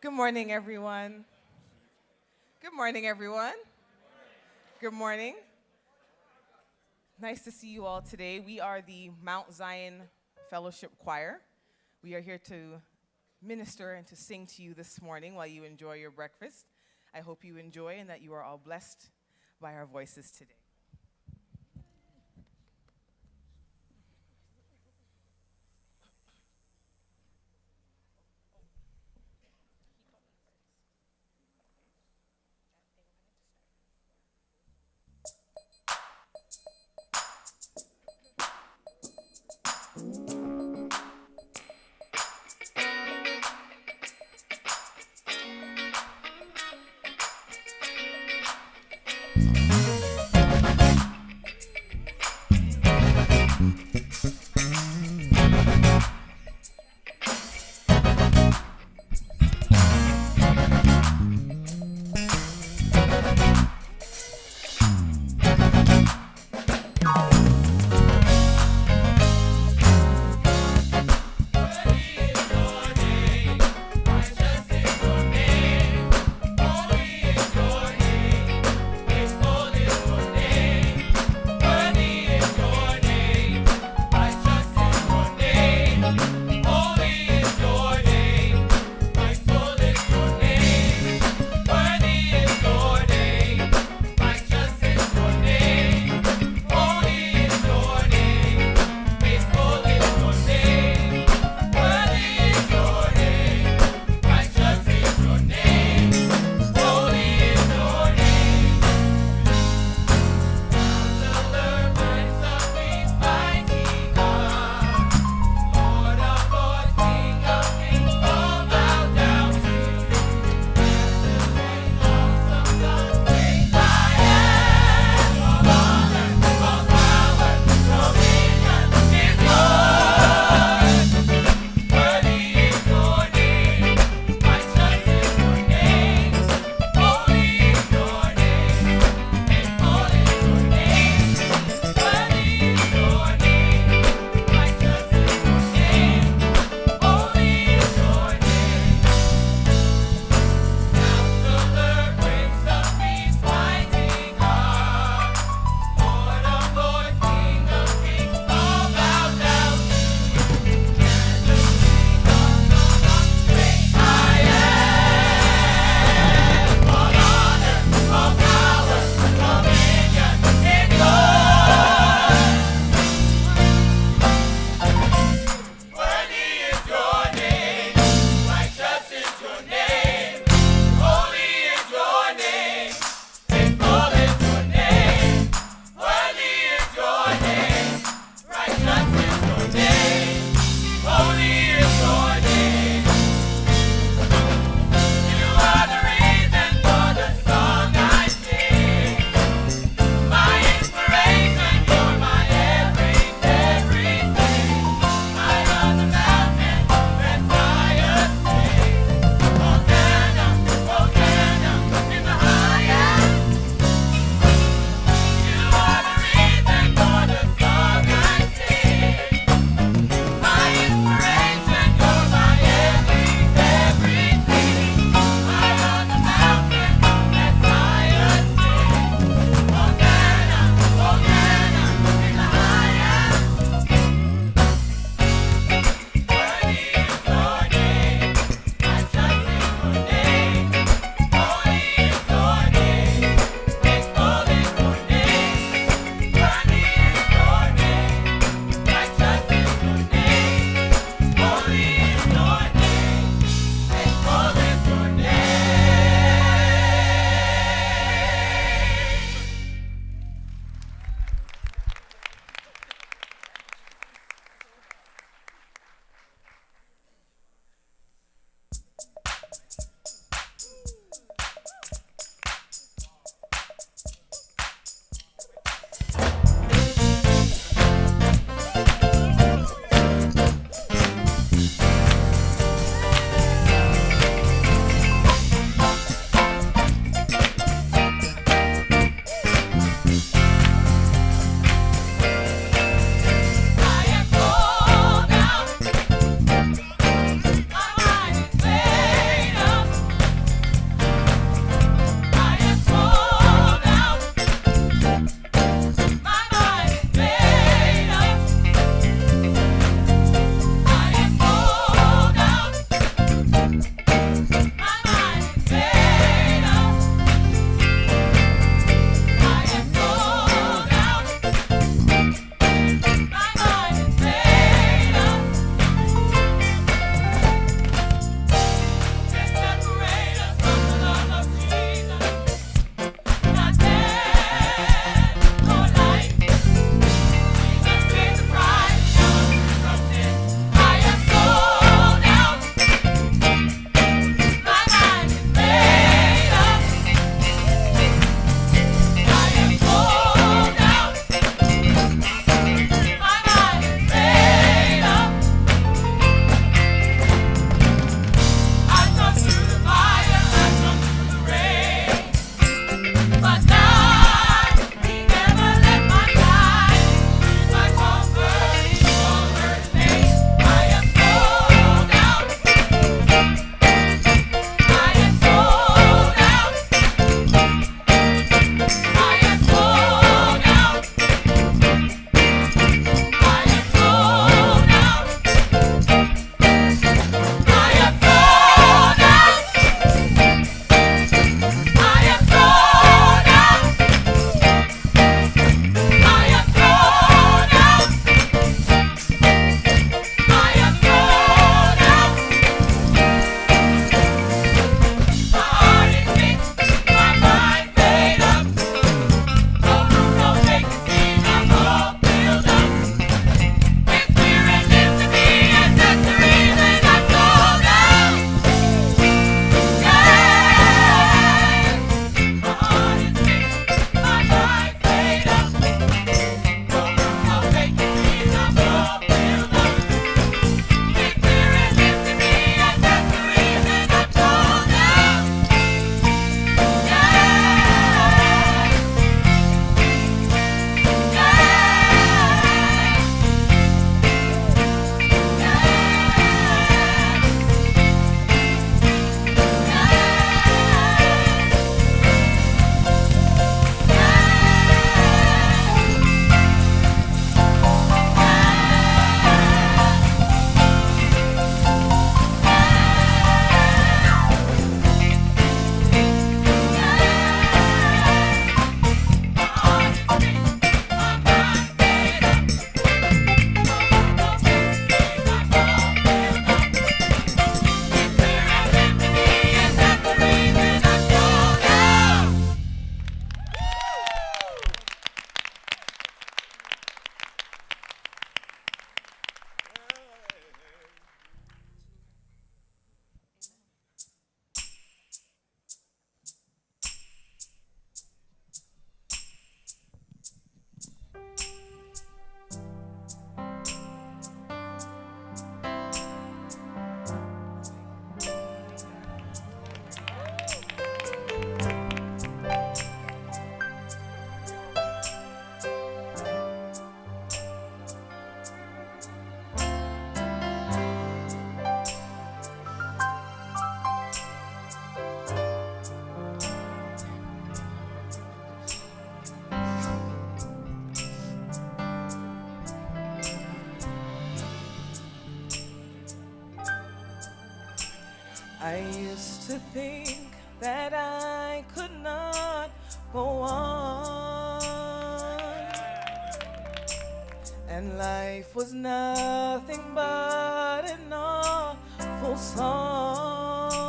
Good morning, everyone. Good morning, everyone. Good morning. Nice to see you all today. We are the Mount Zion Fellowship Choir. We are here to minister and to sing to you this morning while you enjoy your breakfast. I hope you enjoy and that you are all blessed by our voices today. I used to think that I could not go on, and life was nothing but an awful song.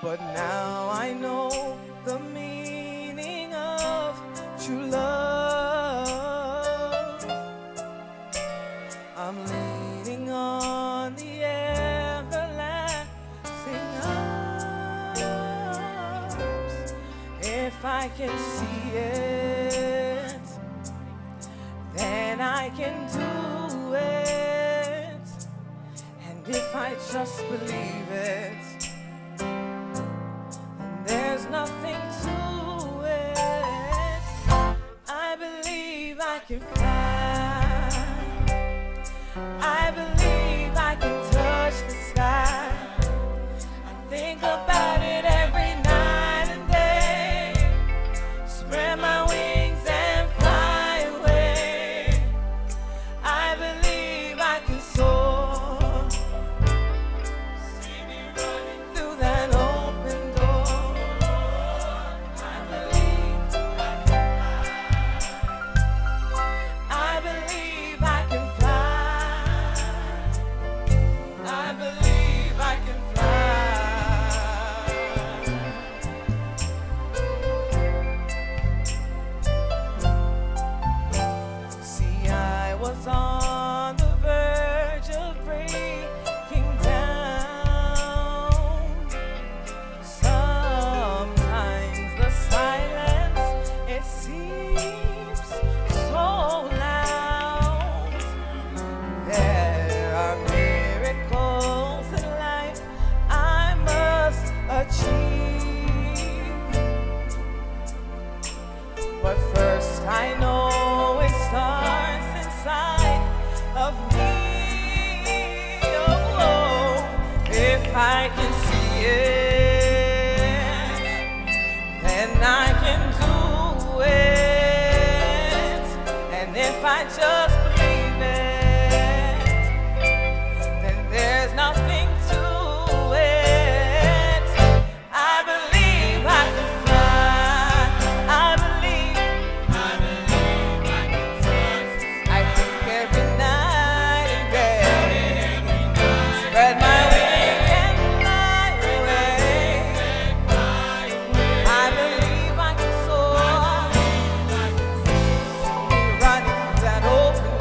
But now I know the meaning of true love. I'm leaning on the everlasting arms. If I can see it, then I can do it. And if I just believe it, then there's nothing to it. I believe I can fly. I believe I can touch the sky. I think about it every night and day. Spread my wings and fly away. I believe I can soar. See me running through that open door. I believe I can fly. I believe I can fly. I believe I can fly. See, I was on the verge of breaking down. Sometimes the silence, it seems so loud. There are miracles in life I must achieve. But first I know it starts inside of me. Oh, if I can see it, then I can do it. And if I just believe it, then there's nothing to it. I believe I can fly. I believe I can trust. I think every night and day. Spread my wings and fly away. I believe I can soar. Running through that open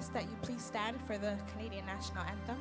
request that you please stand for the Canadian National Anthem.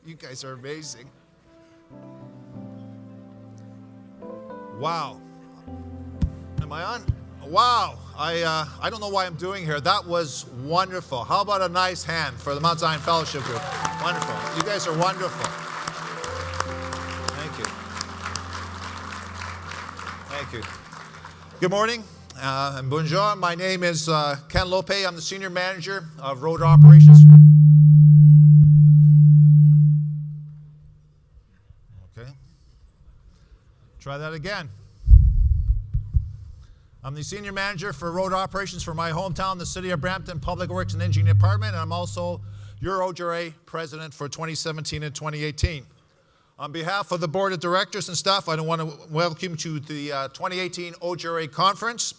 You guys are amazing. Wow. Am I on? Wow. I don't know why I'm doing here. That was wonderful. How about a nice hand for the Mount Zion Fellowship Group? Wonderful. You guys are wonderful. Thank you. Thank you. Good morning and bonjour. My name is Ken Lauppé. I'm the Senior Manager of Road Operations. Okay. Try that again. I'm the Senior Manager for Road Operations for my hometown, the City of Brampton Public Works and Engineering Department, and I'm also your OGRA President for 2017 and 2018. On behalf of the Board of Directors and staff, I want to welcome you to the 2018 OGRA Conference.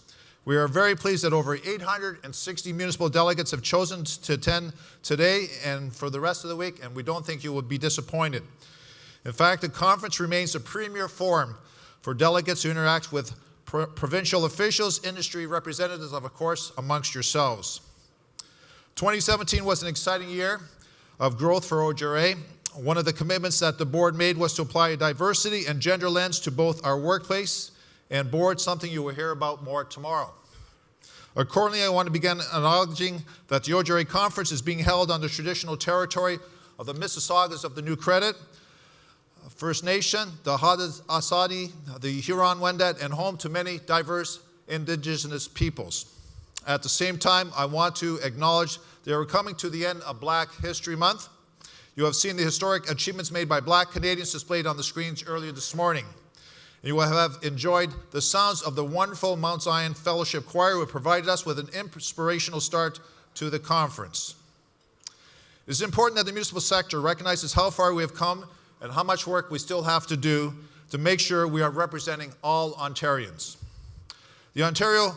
We are very pleased that over 860 municipal delegates have chosen to attend today and for the rest of the week, and we don't think you will be disappointed. In fact, the conference remains a premier forum for delegates to interact with provincial officials, industry representatives, of course, amongst yourselves. 2017 was an exciting year of growth for OGRA. One of the commitments that the board made was to apply a diversity and gender lens to both our workplace and board, something you will hear about more tomorrow. Accordingly, I want to begin acknowledging that the OGRA conference is being held on the traditional territory of the Mississaugas of the New Credit, First Nation, the Haudenosaunee, the Huron-Wendat, and home to many diverse Indigenous peoples. At the same time, I want to acknowledge that we're coming to the end of Black History Month. You have seen the historic achievements made by Black Canadians displayed on the screens earlier this morning. And you will have enjoyed the sounds of the wonderful Mount Zion Fellowship Choir, who provided us with an inspirational start to the conference. It is important that the municipal sector recognizes how far we have come and how much work we still have to do to make sure we are representing all Ontarians. The Ontario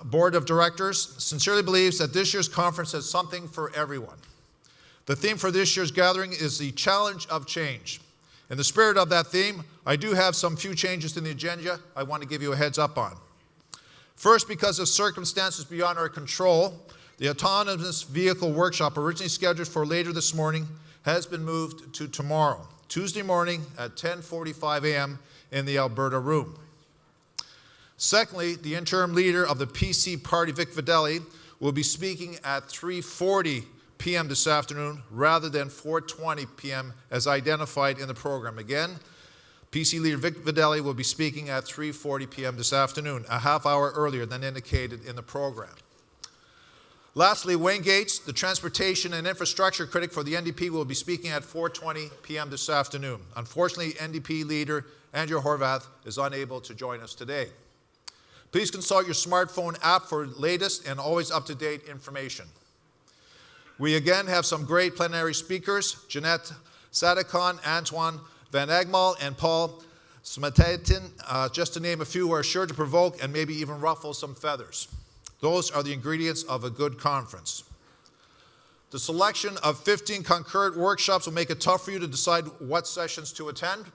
Board of Directors sincerely believes that this year's conference has something for everyone. The theme for this year's gathering is the challenge of change. In the spirit of that theme, I do have some few changes in the agenda I want to give you a heads up on. First, because of circumstances beyond our control, the autonomous vehicle workshop originally scheduled for later this morning has been moved to tomorrow, Tuesday morning at 10:45 a.m. in the Alberta room. Secondly, the interim leader of the PC party, Vic Videlli, will be speaking at 3:40 p.m. this afternoon rather than 4:20 p.m. as identified in the program. Again, PC leader Vic Videlli will be speaking at 3:40 p.m. this afternoon, a half hour earlier than indicated in the program. Lastly, Wayne Gates, the transportation and infrastructure critic for the NDP, will be speaking at 4:20 p.m. this afternoon. Unfortunately, NDP leader Andrew Horvath is unable to join us today. Please consult your smartphone app for latest and always up-to-date information. We again have some great plenary speakers: Janette, Sadik-Khan, Antoine Van Agmal, and Paul Smetantin, just to name a few, who are sure to provoke and maybe even ruffle some feathers. Those are the ingredients of a good conference. The selection of 15 concurrent workshops will make it tough for you to decide what sessions to attend.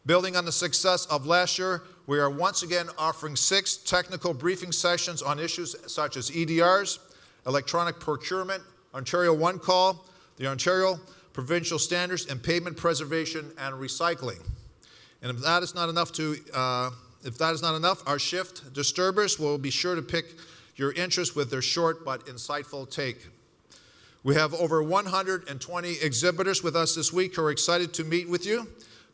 Building on the success of last year, we are once again offering 6 technical briefing sessions on issues such as EDRs, electronic procurement, Ontario One Call, the Ontario Provincial Standards, and pavement preservation and recycling. And if that is not enough, our shift disturbers will be sure to pick your interest with their short but insightful take. We have over 120 exhibitors with us this week who are excited to meet with you.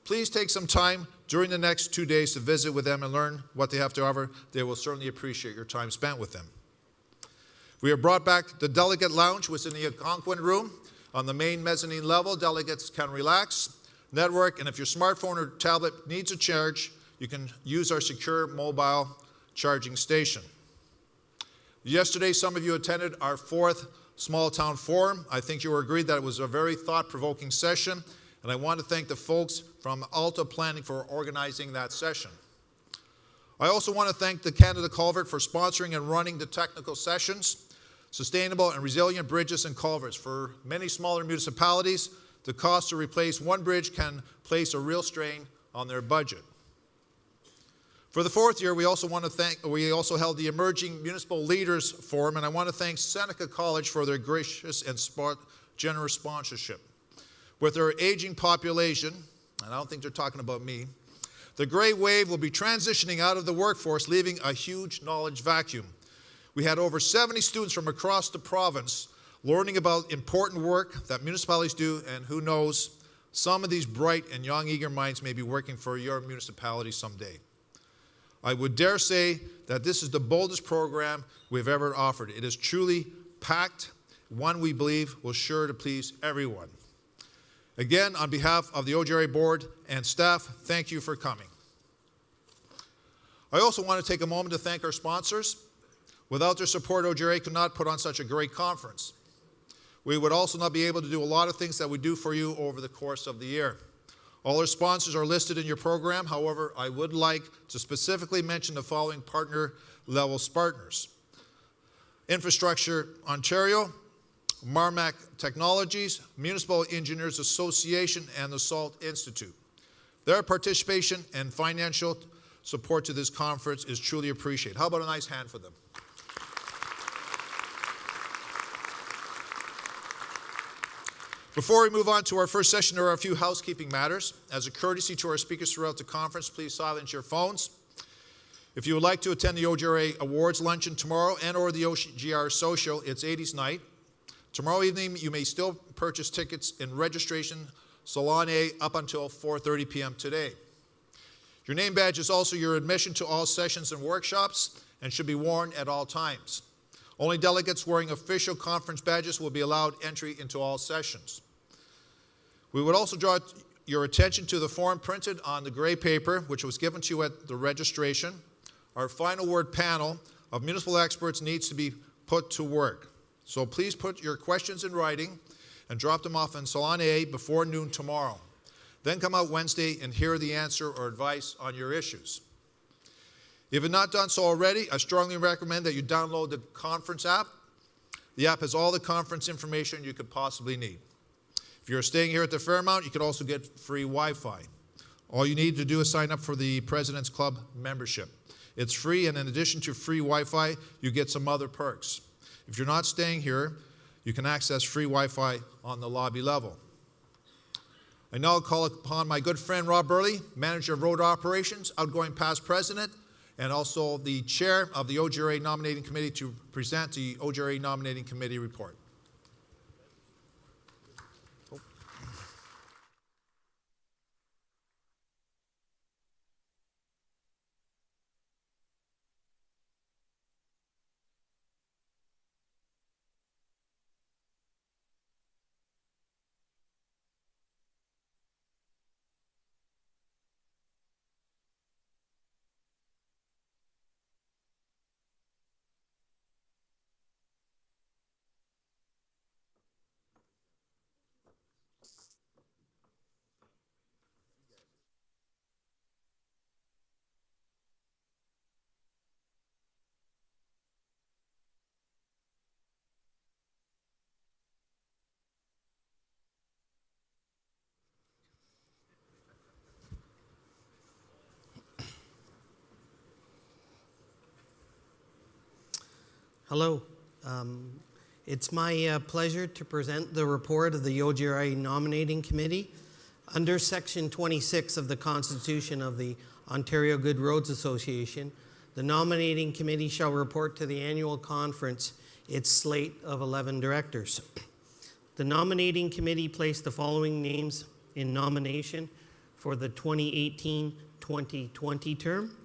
Please take some time during the next 2 days to visit with them and learn what they have to offer. They will certainly appreciate your time spent with them. We have brought back the Delegate Lounge, which is in the Algonquin Room. On the main mezzanine level, delegates can relax, network, and if your smartphone or tablet needs a charge, you can use our secure mobile charging station. Yesterday, some of you attended our 4th Small Town Forum. I think you will agree that it was a very thought-provoking session, and I want to thank the folks from Alta Planning for organizing that session. I also want to thank the Canada Culvert for sponsoring and running the technical sessions. Sustainable and resilient bridges and culverts. For many smaller municipalities, the cost to replace one bridge can place a real strain on their budget. For the 4th year, we also held the Emerging Municipal Leaders Forum, and I want to thank Seneca College for their gracious and generous sponsorship. With their aging population, and I don't think they're talking about me, the Grey Wave will be transitioning out of the workforce, leaving a huge knowledge vacuum. We had over 70 students from across the province learning about important work that municipalities do, and who knows, some of these bright and young, eager minds may be working for your municipality someday. I would dare say that this is the boldest program we've ever offered. It is truly packed, one we believe will sure to please everyone. Again, on behalf of the OGRA board and staff, thank you for coming. I also want to take a moment to thank our sponsors. Without their support, OGRA could not put on such a great conference. We would also not be able to do a lot of things that we do for you over the course of the year. All our sponsors are listed in your program. However, I would like to specifically mention the following partner-level partners: Infrastructure Ontario, Marmac Technologies, Municipal Engineers Association, and the SALT Institute. Their participation and financial support to this conference is truly appreciated. How about a nice hand for them? Before we move on to our first session, there are a few housekeeping matters. As a courtesy to our speakers throughout the conference, please silence your phones. If you would like to attend the OGRA Awards Luncheon tomorrow and or the OGR Social, it's 80s night. Tomorrow evening, you may still purchase tickets in registration Salon A up until 4:30 p.m. today. Your name badge is also your admission to all sessions and workshops and should be worn at all times. Only delegates wearing official conference badges will be allowed entry into all sessions. We would also draw your attention to the form printed on the gray paper, which was given to you at the registration. Our final word panel of municipal experts needs to be put to work. So please put your questions in writing and drop them off in Salon A before noon tomorrow. Then come out Wednesday and hear the answer or advice on your issues. If you've not done so already, I strongly recommend that you download the conference app. The app has all the conference information you could possibly need. If you're staying here at the Fairmount, you could also get free Wi-Fi. All you need to do is sign up for the President's Club membership. It's free, and in addition to free Wi-Fi, you get some other perks. If you're not staying here, you can access free Wi-Fi on the lobby level. I now call upon my good friend Rob Burlie, Manager of Road Operations, outgoing past President, and also the Chair of the OGRA Nominating Committee, to present the OGRA Nominating Committee report. Hello. It's my pleasure to present the report of the OGRA Nominating Committee. Under Section 26 of the Constitution of the Ontario Good Roads Association, the Nominating Committee shall report to the annual conference its slate of 11 directors. The Nominating Committee placed the following names in nomination for the 2018-2020 term.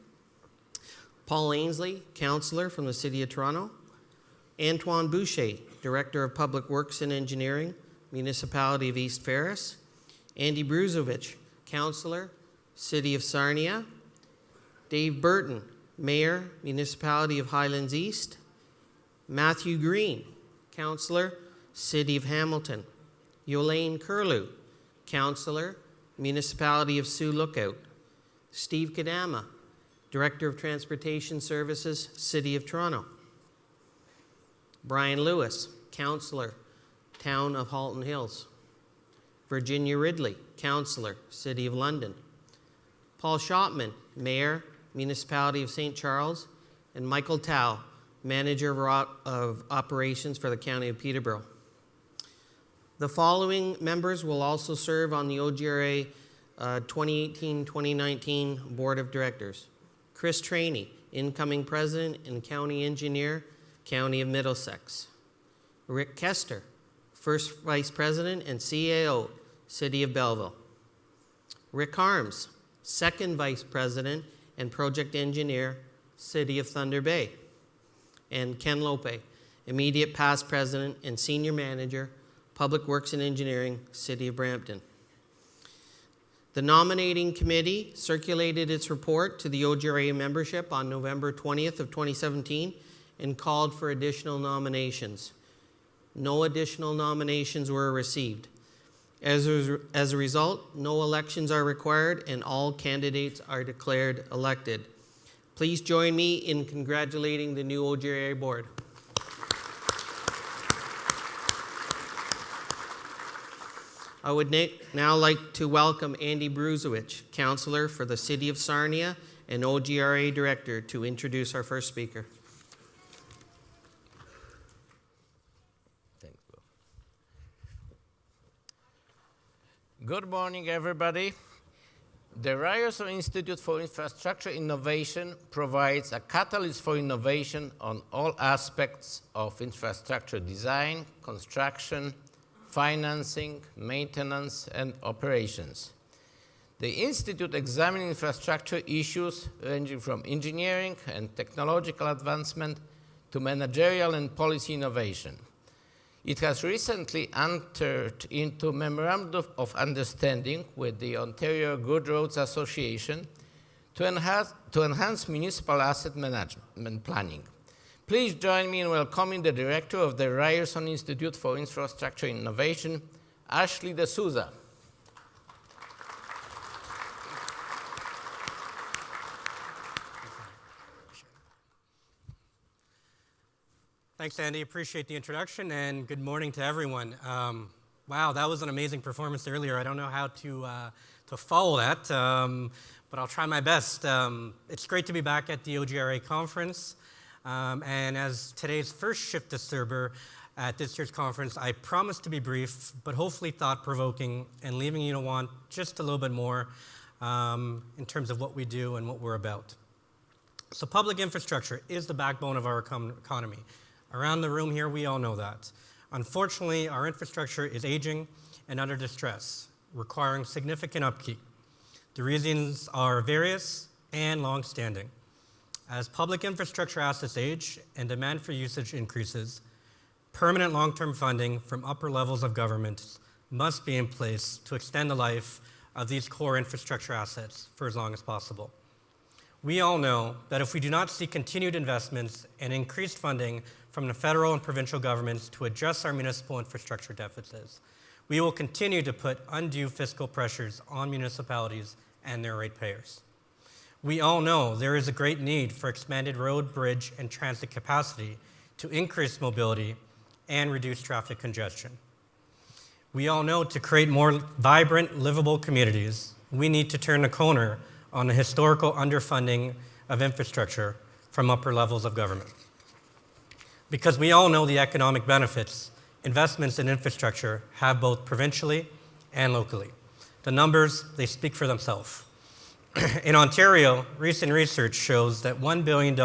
Paul Ainsley, Councillor from the City of Toronto. Antoine Boucher, Director of Public Works and Engineering, Municipality of East Ferris. Andy Bruzovich, Councillor, City of Sarnia. Dave Burton, Mayor, Municipality of Highlands East. Matthew Green, Councillor, City of Hamilton. Yolaine Curlew, Councillor, Municipality of Sioux Lookout. Steve Kadama, Director of Transportation Services, City of Toronto. Brian Lewis, Councillor, Town of Halton Hills. Virginia Ridley, Councillor, City of London. Paul Shopman, Mayor, Municipality of St. Charles. And Michael Tao, Manager of Operations for the County of Peterborough. The following members will also serve on the OGRA 2018-2019 Board of Directors. Chris Trainey, Incoming President and County Engineer, County of Middlesex. Rick Kester, First Vice President and CAO, City of Belleville. Rick Harms, Second Vice President and Project Engineer, City of Thunder Bay. And Ken Lauppé, Immediate Past President and Senior Manager, Public Works and Engineering, City of Brampton. The Nominating Committee circulated its report to the OGRA membership on November 20th of 2017 and called for additional nominations. No additional nominations were received. As a result, no elections are required and all candidates are declared elected. Please join me in congratulating the new OGRA board. I would now like to welcome Andy Bruzovich, Councillor for the City of Sarnia and OGRA Director, to introduce our first speaker. Thanks, Bill. Good morning, everybody. The Ryerson Institute for Infrastructure Innovation provides a catalyst for innovation on all aspects of infrastructure design, construction, financing, maintenance, and operations. The Institute examines infrastructure issues ranging from engineering and technological advancement to managerial and policy innovation. It has recently entered into Memorandum of Understanding with the Ontario Good Roads Association to enhance municipal asset management planning. Please join me in welcoming the Director of the Ryerson Institute for Infrastructure Innovation, Ashley DeSouza. Thanks, Andy. Appreciate the introduction, and good morning to everyone. Wow, that was an amazing performance earlier. I don't know how to follow that, but I'll try my best. It's great to be back at the OGRA conference, and as today's first shift disturber at this year's conference, I promise to be brief, but hopefully thought-provoking, and leaving you to want just a little bit more in terms of what we do and what we're about. So public infrastructure is the backbone of our economy. Around the room here, we all know that. Unfortunately, our infrastructure is aging and under distress, requiring significant upkeep. The reasons are various and long-standing. As public infrastructure assets age and demand for usage increases, permanent long-term funding from upper levels of government must be in place to extend the life of these core infrastructure assets for as long as possible. We all know that if we do not see continued investments and increased funding from the federal and provincial governments to address our municipal infrastructure deficits, we will continue to put undue fiscal pressures on municipalities and their ratepayers. We all know there is a great need for expanded road, bridge, and transit capacity to increase mobility and reduce traffic congestion. We all know to create more vibrant, livable communities, we need to turn the corner on the historical underfunding of infrastructure from upper levels of government. Because we all know the economic benefits investments in infrastructure have both provincially and locally. The numbers, they speak for themselves. In Ontario, recent research shows that $1 billion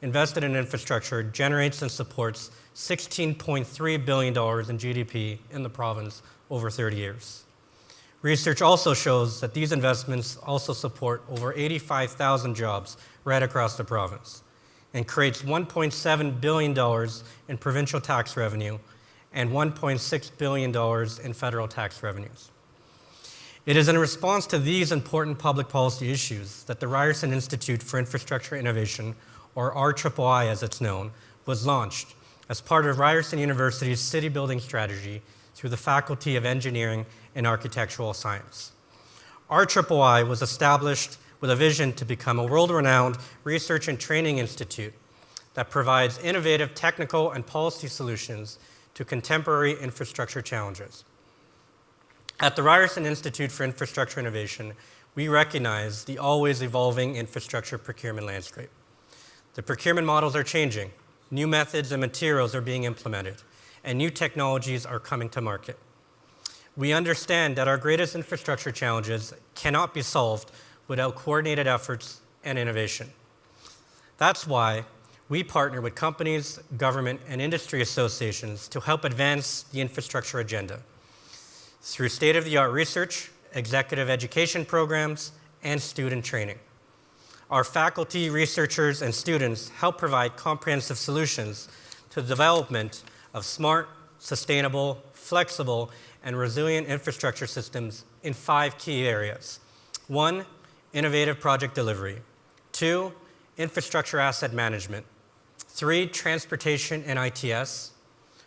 invested in infrastructure generates and supports $16.3 billion in GDP in the province over 30 years. Research also shows that these investments also support over 85,000 jobs right across the province and creates $1.7 billion in provincial tax revenue and $1.6 billion in federal tax revenues. It is in response to these important public policy issues that the Ryerson Institute for Infrastructure Innovation, or RIII as it's known, was launched as part of Ryerson University's city building strategy through the Faculty of Engineering and Architectural Science. RIII was established with a vision to become a world-renowned research and training institute that provides innovative technical and policy solutions to contemporary infrastructure challenges. At the Ryerson Institute for Infrastructure Innovation, we recognize the always evolving infrastructure procurement landscape. The procurement models are changing, new methods and materials are being implemented, and new technologies are coming to market. We understand that our greatest infrastructure challenges cannot be solved without coordinated efforts and innovation. That's why we partner with companies, government, and industry associations to help advance the infrastructure agenda through state-of-the-art research, executive education programs, and student training. Our faculty, researchers, and students help provide comprehensive solutions to the development of smart, sustainable, flexible, and resilient infrastructure systems in 5 key areas. 1, innovative project delivery. 2, infrastructure asset management. 3, transportation and ITS.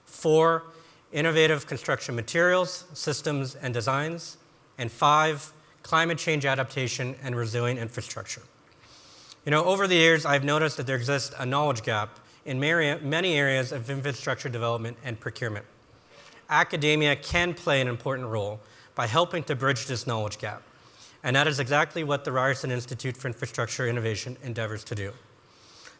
4, innovative construction materials, systems, and designs. And 5, climate change adaptation and resilient infrastructure. Over the years, I've noticed that there exists a knowledge gap in many areas of infrastructure development and procurement. Academia can play an important role by helping to bridge this knowledge gap. And that is exactly what the Ryerson Institute for Infrastructure Innovation endeavors to do.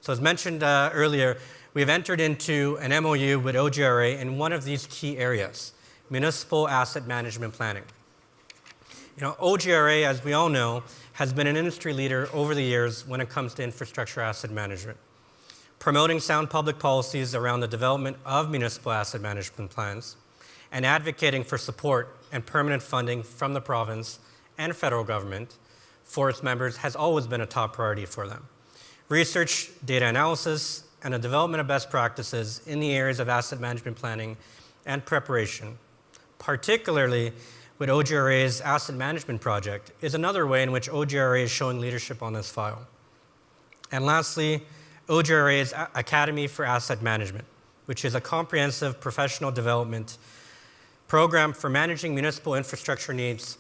So as mentioned earlier, we've entered into an MOU with OGRA in one of these key areas, municipal asset management planning. OGRA, as we all know, has been an industry leader over the years when it comes to infrastructure asset management, promoting sound public policies around the development of municipal asset management plans, and advocating for support and permanent funding from the province and federal government for its members has always been a top priority for them. Research, data analysis, and the development of best practices in the areas of asset management planning and preparation, particularly with OGRA's asset management project, is another way in which OGRA is showing leadership on this file. And lastly, OGRA's Academy for Asset Management, which is a comprehensive professional development program for managing municipal infrastructure needs,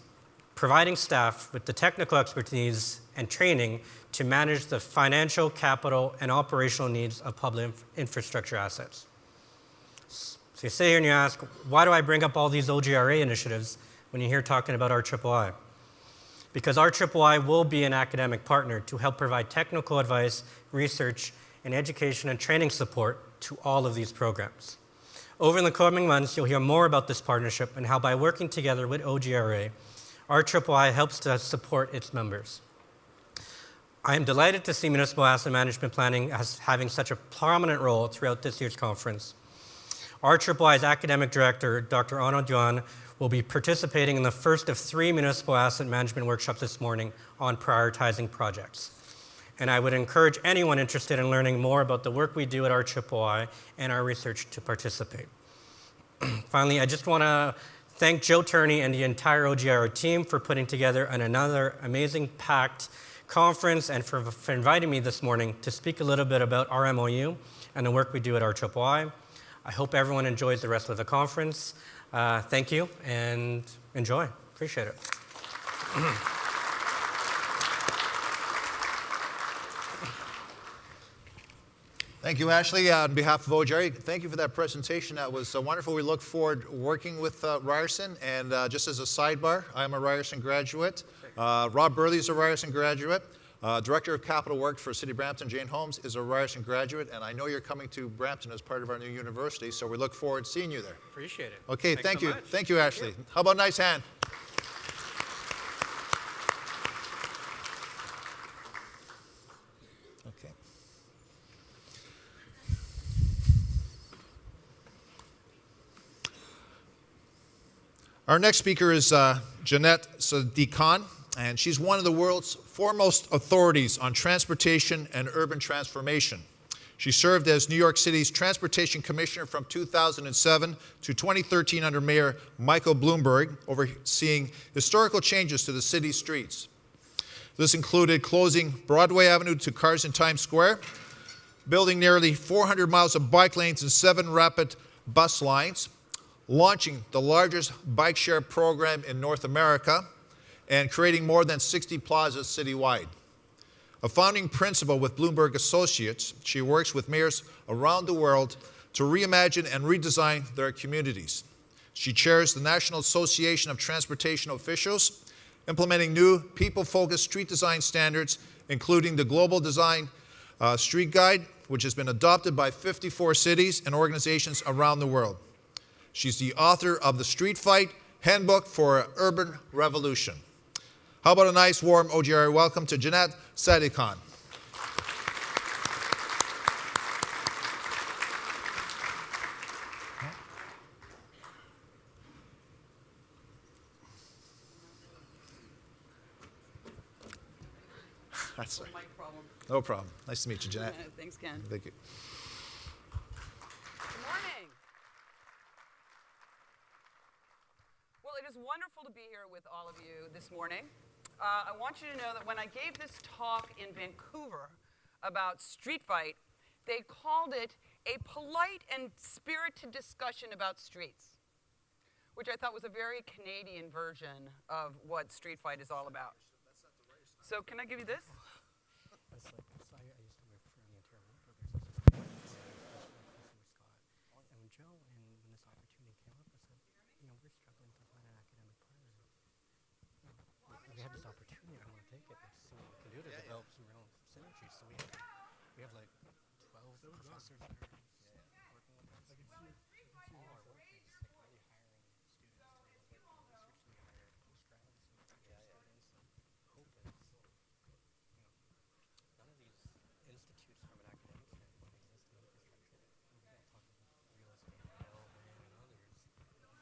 providing staff with the technical expertise and training to manage the financial, capital, and operational needs of public infrastructure assets. So you sit here and you ask, why do I bring up all these OGRA initiatives when you hear talking about RIII? Because RIII will be an academic partner to help provide technical advice, research, and education and training support to all of these programs. Over the coming months, you'll hear more about this partnership and how by working together with OGRA, RIII helps to support its members. I am delighted to see municipal asset management planning as having such a prominent role throughout this year's conference. RIII's academic director, Dr. Arnaud Duan, will be participating in the first of 3 municipal asset management workshops this morning on prioritizing projects. And I would encourage anyone interested in learning more about the work we do at RIII and our research to participate. Finally, I just want to thank Joe Turney and the entire OGRA team for putting together another amazing packed conference and for inviting me this morning to speak a little bit about our MOU and the work we do at RIII. I hope everyone enjoys the rest of the conference. Thank you and enjoy. Appreciate it. Thank you, Ashley. On behalf of OGRA, thank you for that presentation. That was wonderful. We look forward to working with Ryerson. And just as a sidebar, I'm a Ryerson graduate. Rob Burlie is a Ryerson graduate. Director of Capital Work for City of Brampton, Jane Holmes, is a Ryerson graduate, and I know you're coming to Brampton as part of our new university, so we look forward to seeing you there. Appreciate it. Okay, Thanks thank so you. much. Thank you, Ashley. How about a nice hand? Okay. Our next speaker is Janette Sadik-Khan, and she's one of the world's foremost authorities on transportation and urban transformation. She served as New York City's Transportation Commissioner from 2007 to 2013 under Mayor Michael Bloomberg, overseeing historical changes to the city's streets. This included closing Broadway Avenue to cars in Times Square, building nearly 400 miles of bike lanes and 7 rapid bus lines, launching the largest bike share program in North America, and creating more than 60 plazas citywide. A founding principal with Bloomberg Associates, she works with mayors around the world to reimagine and redesign their communities. She chairs the National Association of Transportation Officials, implementing new people-focused street design standards, including the Global Design Street Guide, which has been adopted by 54 cities and organizations around the world. She's the author of the Street Fight Handbook for Urban Revolution. How about a nice, warm OGRA welcome to Janette Sadik-Khan. That's right. Mic problem. No problem. Nice to meet you, Janette. Thanks, Ken. Thank you. Good morning. Well, it is wonderful to be here with all of you this morning. I want you to know that when I gave this talk in Vancouver about Street Fight, they called it a polite and spirited discussion about streets, which I thought was a very Canadian version of what Street Fight is all about. So can I give you this? We have this opportunity. I want to take it and see what we can do to develop some real synergy. So we have like 12 professors that are working with us. All our work is like really hiring students to be able to work in research. We hire postgrads and students. And hope is, none of these institutes from an academic standpoint exist in infrastructure. We're going to talk about real estate development and others.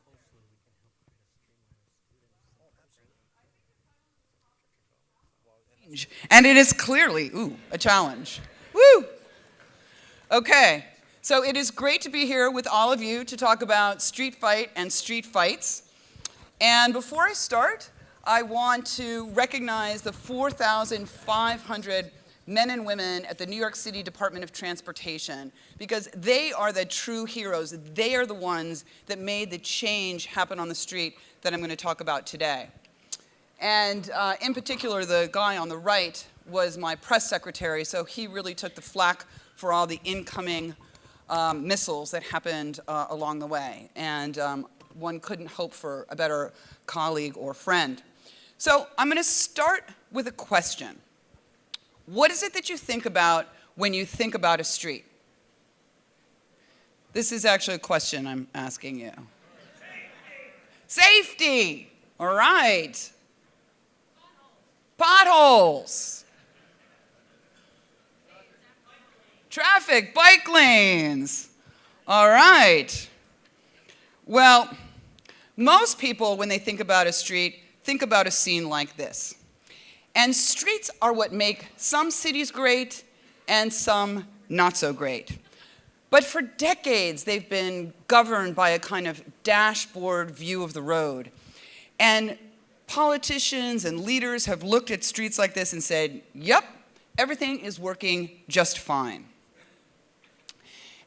Hopefully we can help create a streamline of students. And it is clearly, a challenge. Woo! Okay, so it is great to be here with all of you to talk about street fight and street fights. And before I start, I want to recognize the 4,500 men and women at the New York City Department of Transportation, because they are the true heroes. They are the ones that made the change happen on the street that I'm going to talk about today. And in particular, the guy on the right was my press secretary, so he really took the flak for all the incoming missiles that happened along the way. And one couldn't hope for a better colleague or friend. So I'm going to start with a question. What is it that you think about when you think about a street? This is actually a question I'm asking you. Safety! Safety! All right. Potholes. Traffic, bike lanes. All right. Well, most people, when they think about a street, think about a scene like this. And streets are what make some cities great and some not so great. But for decades, they've been governed by a kind of dashboard view of the road. And politicians and leaders have looked at streets like this and said, yep, everything is working just fine.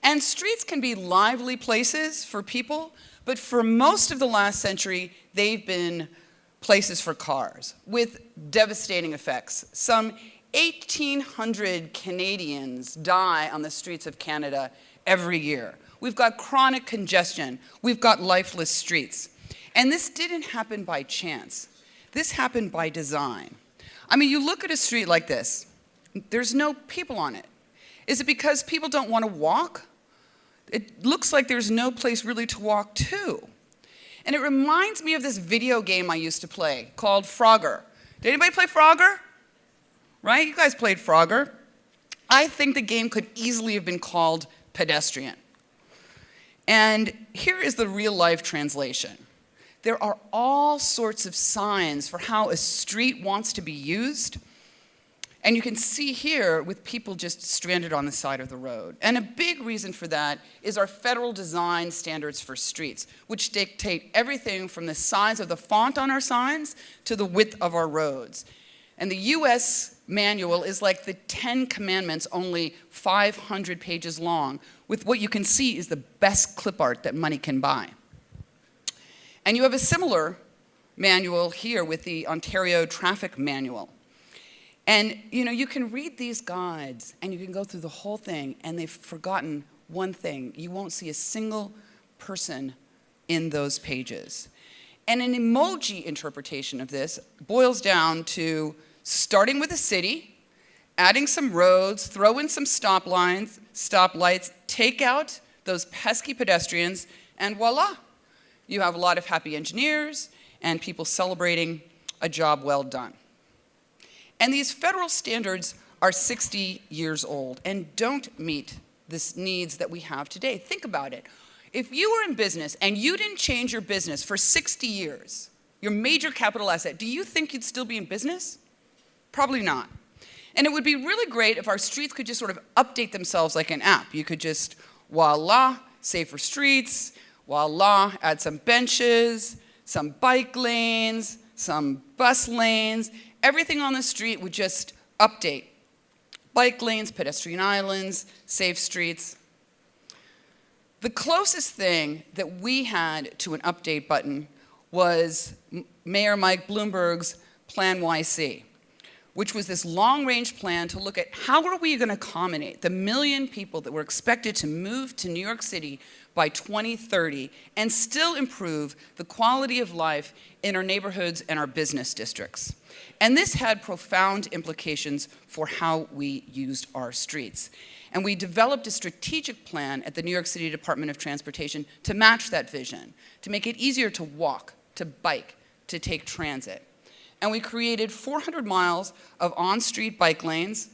And streets can be lively places for people, but for most of the last century, they've been places for cars with devastating effects. Some 1,800 Canadians die on the streets of Canada every year. We've got chronic congestion. We've got lifeless streets. And this didn't happen by chance. This happened by design. I mean, you look at a street like this, there's no people on it. Is it because people don't want to walk? It looks like there's no place really to walk to. And it reminds me of this video game I used to play called Frogger. Did anybody play Frogger? Right? You guys played Frogger. I think the game could easily have been called Pedestrian. And here is the real-life translation. There are all sorts of signs for how a street wants to be used. And you can see here with people just stranded on the side of the road. And a big reason for that is our federal design standards for streets, which dictate everything from the size of the font on our signs to the width of our roads. And the US manual is like the 10 Commandments, only 500 pages long, with what you can see is the best clip art that money can buy. And you have a similar manual here with the Ontario Traffic Manual. And you can read these guides and you can go through the whole thing and they've forgotten one thing. You won't see a single person in those pages. And an emoji interpretation of this boils down to starting with a city, adding some roads, throw in some stoplights, take out those pesky pedestrians, and voila. You have a lot of happy engineers and people celebrating a job well done. And these federal standards are 60 years old and don't meet the needs that we have today. Think about it. If you were in business and you didn't change your business for 60 years, your major capital asset, do you think you'd still be in business? Probably not. And it would be really great if our streets could just sort of update themselves like an app. You could just, voila, safer streets, voila, add some benches, some bike lanes, some bus lanes. Everything on the street would just update. Bike lanes, pedestrian islands, safe streets. The closest thing that we had to an update button was Mayor Mike Bloomberg's Plan YC, which was this long-range plan to look at how are we going to accommodate the 1 million people that were expected to move to New York City by 2030 and still improve the quality of life in our neighborhoods and our business districts. And this had profound implications for how we used our streets. And we developed a strategic plan at the New York City Department of Transportation to match that vision, to make it easier to walk, to bike, to take transit. And we created 400 miles of on-street bike lanes.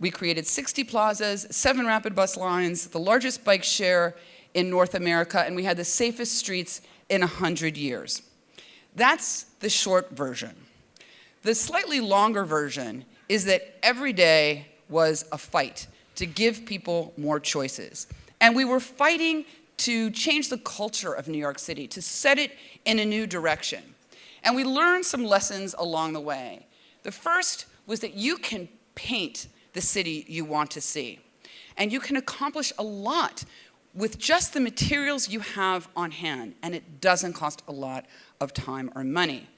We created 60 plazas, 7 rapid bus lines, the largest bike share in North America, and we had the safest streets in 100 years. That's the short version. The slightly longer version is that every day was a fight to give people more choices. And we were fighting to change the culture of New York City, to set it in a new direction. And we learned some lessons along the way. The first was that you can paint the city you want to see. And you can accomplish a lot with just the materials you have on hand, and it doesn't cost a lot of time or money.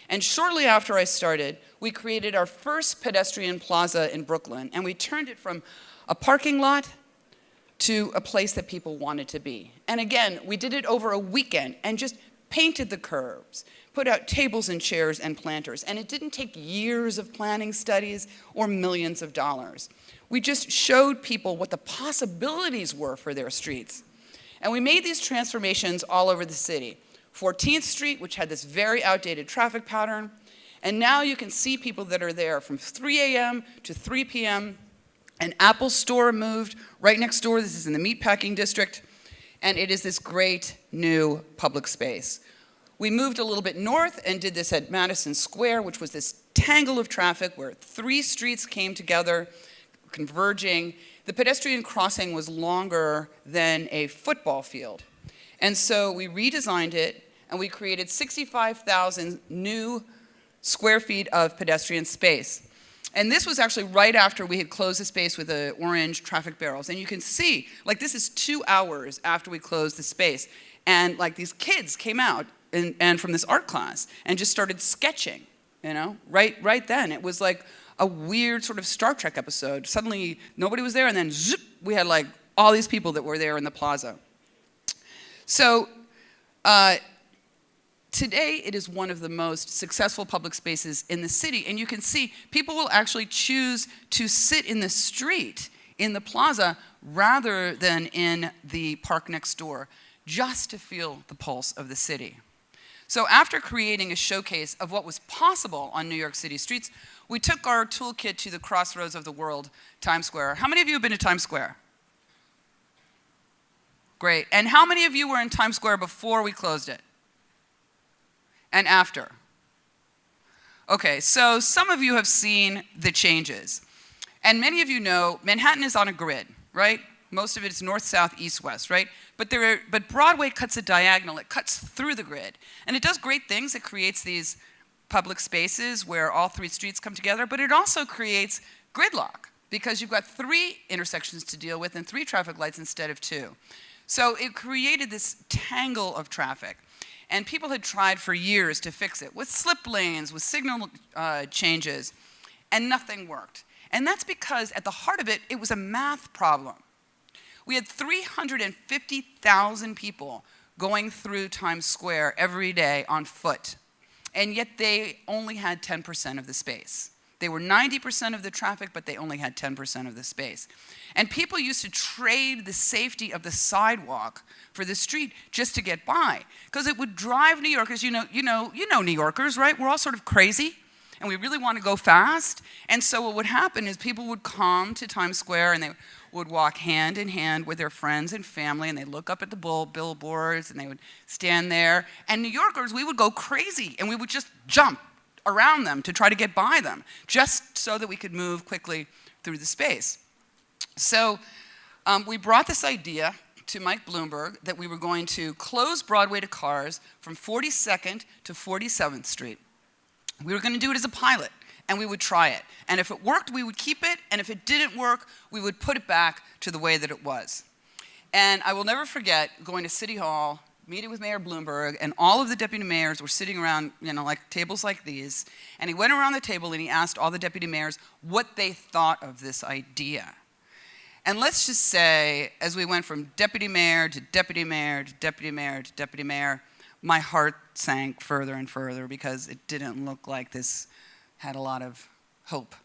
And shortly after I started, we created our first pedestrian plaza in Brooklyn, and we turned it from a parking lot to a place that people wanted to be. And again, we did it over a weekend and just painted the curbs, put out tables and chairs and planters, and it didn't take years of planning studies or millions of dollars. We just showed people what the possibilities were for their streets. And we made these transformations all over the city. 14th Street, which had this very outdated traffic pattern, and now you can see people that are there from 3 a.m. to 3 p.m. An Apple store moved right next door. This is in the meatpacking district, and it is this great new public space. We moved a little bit north and did this at Madison Square, which was this tangle of traffic where 3 streets came together, converging. The pedestrian crossing was longer than a football field. And so we redesigned it, and we created 65,000 new square feet of pedestrian space. And this was actually right after we had closed the space with the orange traffic barrels. And you can see, like, this is 2 hours after we closed the space. And, like, these kids came out and from this art class and just started sketching, right then. It was like a weird sort of Star Trek episode. Suddenly, nobody was there, and then zip, we had, like, all these people that were there in the plaza. So today it is one of the most successful public spaces in the city. And you can see people will actually choose to sit in the street, in the plaza, rather than in the park next door, just to feel the pulse of the city. So after creating a showcase of what was possible on New York City streets, we took our toolkit to the crossroads of the world, Times Square. How many of you have been to Times Square? Great. And how many of you were in Times Square before we closed it? And after? Okay, so some of you have seen the changes. And many of you know Manhattan is on a grid, right? Most of it is north, south, east, west, right? But Broadway cuts a diagonal. It cuts through the grid. And it does great things. It creates these public spaces where all three streets come together, but it also creates gridlock because you've got 3 intersections to deal with and 3 traffic lights instead of 2. So it created this tangle of traffic. And people had tried for years to fix it with slip lanes, with signal changes, and nothing worked. And that's because at the heart of it, it was a math problem. We had 350,000 people going through Times Square every day on foot, and yet they only had 10% of the space. They were 90% of the traffic, but they only had 10% of the space. And people used to trade the safety of the sidewalk for the street just to get by, because it would drive New Yorkers. You know New Yorkers, right? We're all sort of crazy, and we really want to go fast. And so what would happen is people would come to Times Square, and they would walk hand in hand with their friends and family, and they'd look up at the billboards, and they would stand there. And New Yorkers, we would go crazy, and we would just jump around them to try to get by them, just so that we could move quickly through the space. So we brought this idea to Mike Bloomberg that we were going to close Broadway to cars from 42nd to 47th Street. We were going to do it as a pilot, and we would try it. And if it worked, we would keep it, and if it didn't work, we would put it back to the way that it was. And I will never forget going to City Hall, meeting with Mayor Bloomberg, and all of the deputy mayors were sitting around, like tables like these, and he went around the table and he asked all the deputy mayors what they thought of this idea. And let's just say, as we went from deputy mayor to deputy mayor to deputy mayor to deputy mayor, my heart sank further and further because it didn't look like this had a lot of hope.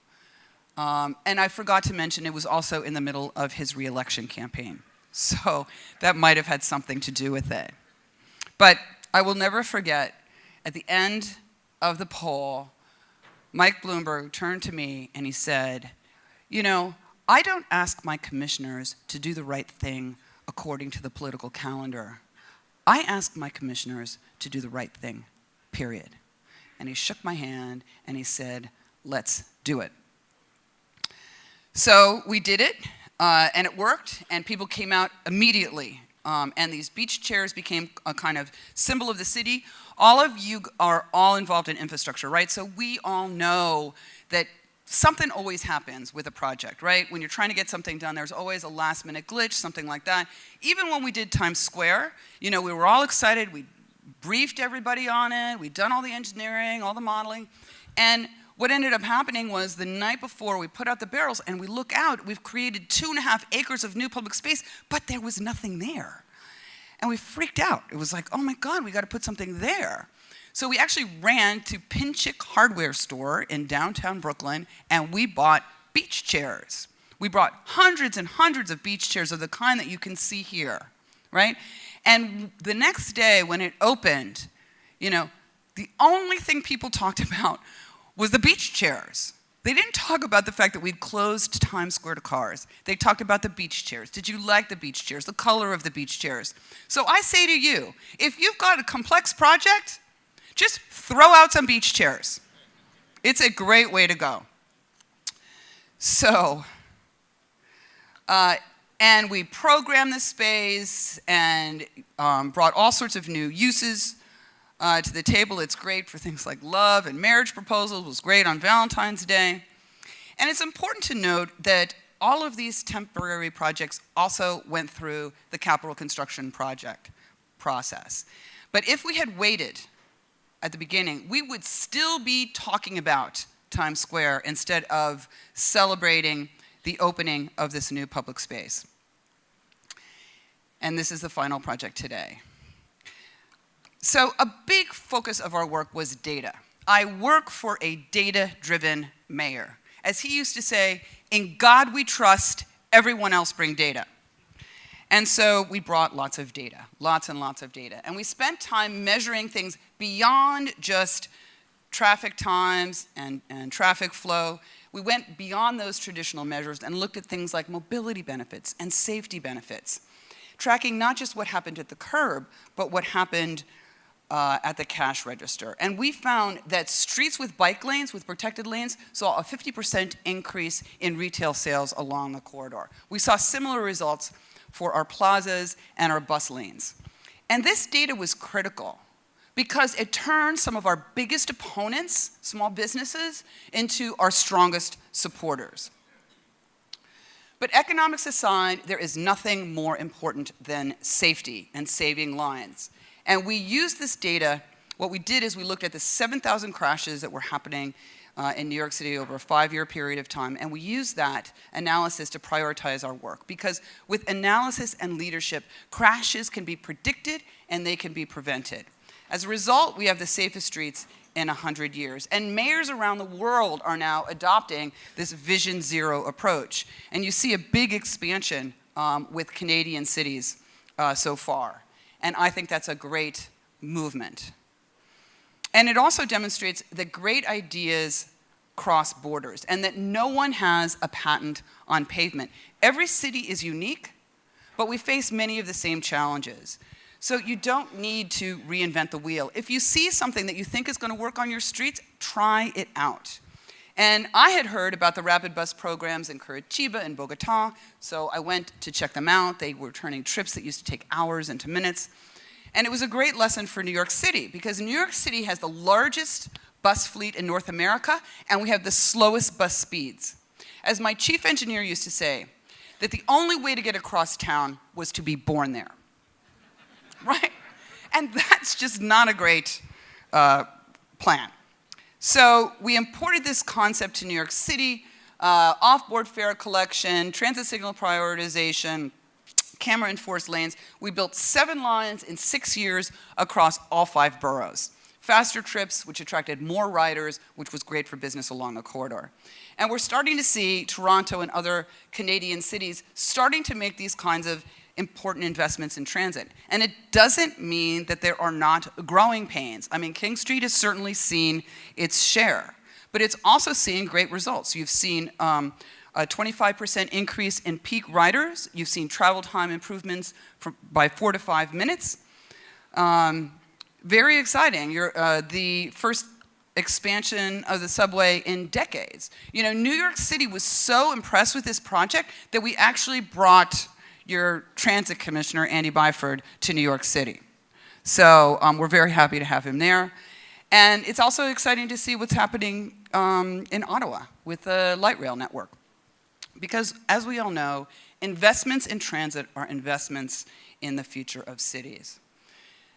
And I forgot to mention it was also in the middle of his re-election campaign. So that might have had something to do with it. But I will never forget, at the end of the poll, Mike Bloomberg turned to me and he said, I don't ask my commissioners to do the right thing according to the political calendar. I ask my commissioners to do the right thing, period. And he shook my hand and he said, let's do it. So we did it, and it worked, and people came out immediately. And these beach chairs became a kind of symbol of the city. All of you are all involved in infrastructure, right? So we all know that something always happens with a project, right? When you're trying to get something done, there's always a last-minute glitch, something like that. Even when we did Times Square, we were all excited. We briefed everybody on it. We'd done all the engineering, all the modeling. And what ended up happening was the night before we put out the barrels and we look out, we've created 2.5 acres of new public space, but there was nothing there. And we freaked out. It was like, oh my God, we got to put something there. So we actually ran to Pinchick Hardware Store in downtown Brooklyn and we bought beach chairs. We brought hundreds and hundreds of beach chairs of the kind that you can see here, right? And the next day when it opened, the only thing people talked about was the beach chairs. They didn't talk about the fact that we'd closed Times Square to cars. They talked about the beach chairs. Did you like the beach chairs? The color of the beach chairs. So I say to you, if you've got a complex project, just throw out some beach chairs. It's a great way to go. So, and we programmed the space and brought all sorts of new uses to the table. It's great for things like love and marriage proposals. It was great on Valentine's Day. And it's important to note that all of these temporary projects also went through the capital construction project process. But if we had waited at the beginning, we would still be talking about Times Square instead of celebrating the opening of this new public space. And this is the final project today. So a big focus of our work was data. I work for a data-driven mayor. As he used to say, in God we trust, everyone else bring data. And so we brought lots of data, lots and lots of data. And we spent time measuring things beyond just traffic times and traffic flow. We went beyond those traditional measures and looked at things like mobility benefits and safety benefits, tracking not just what happened at the curb, but what happened at the cash register. And we found that streets with bike lanes, with protected lanes, saw a 50% increase in retail sales along the corridor. We saw similar results for our plazas and our bus lanes. And this data was critical because it turned some of our biggest opponents, small businesses, into our strongest supporters. But economics aside, there is nothing more important than safety and saving lives. And we used this data. What we did is we looked at the 7,000 crashes that were happening in New York City over a 5-year period of time, and we used that analysis to prioritize our work. Because with analysis and leadership, crashes can be predicted and they can be prevented. As a result, we have the safest streets in 100 years. And mayors around the world are now adopting this Vision Zero approach. And you see a big expansion with Canadian cities so far. And I think that's a great movement. And it also demonstrates that great ideas cross borders and that no one has a patent on pavement. Every city is unique, but we face many of the same challenges. So you don't need to reinvent the wheel. If you see something that you think is going to work on your streets, try it out. And I had heard about the rapid bus programs in Curitiba and Bogota, so I went to check them out. They were turning trips that used to take hours into minutes. And it was a great lesson for New York City, because New York City has the largest bus fleet in North America, and we have the slowest bus speeds. As my chief engineer used to say, that the only way to get across town was to be born there. Right? And that's just not a great plan. So we imported this concept to New York City, off-board fare collection, transit signal prioritization, camera-enforced lanes. We built 7 lines in 6 years across all 5 boroughs. Faster trips, which attracted more riders, which was great for business along the corridor. And we're starting to see Toronto and other Canadian cities starting to make these kinds of important investments in transit. And it doesn't mean that there are not growing pains. I mean, King Street has certainly seen its share, but it's also seeing great results. You've seen a 25% increase in peak riders. You've seen travel time improvements by 4 to 5 minutes. Very exciting. The first expansion of the subway in decades. You know, New York City was so impressed with this project that we actually brought your transit commissioner, Andy Byford, to New York City. So we're very happy to have him there. And it's also exciting to see what's happening in Ottawa with the light rail network. Because as we all know, investments in transit are investments in the future of cities.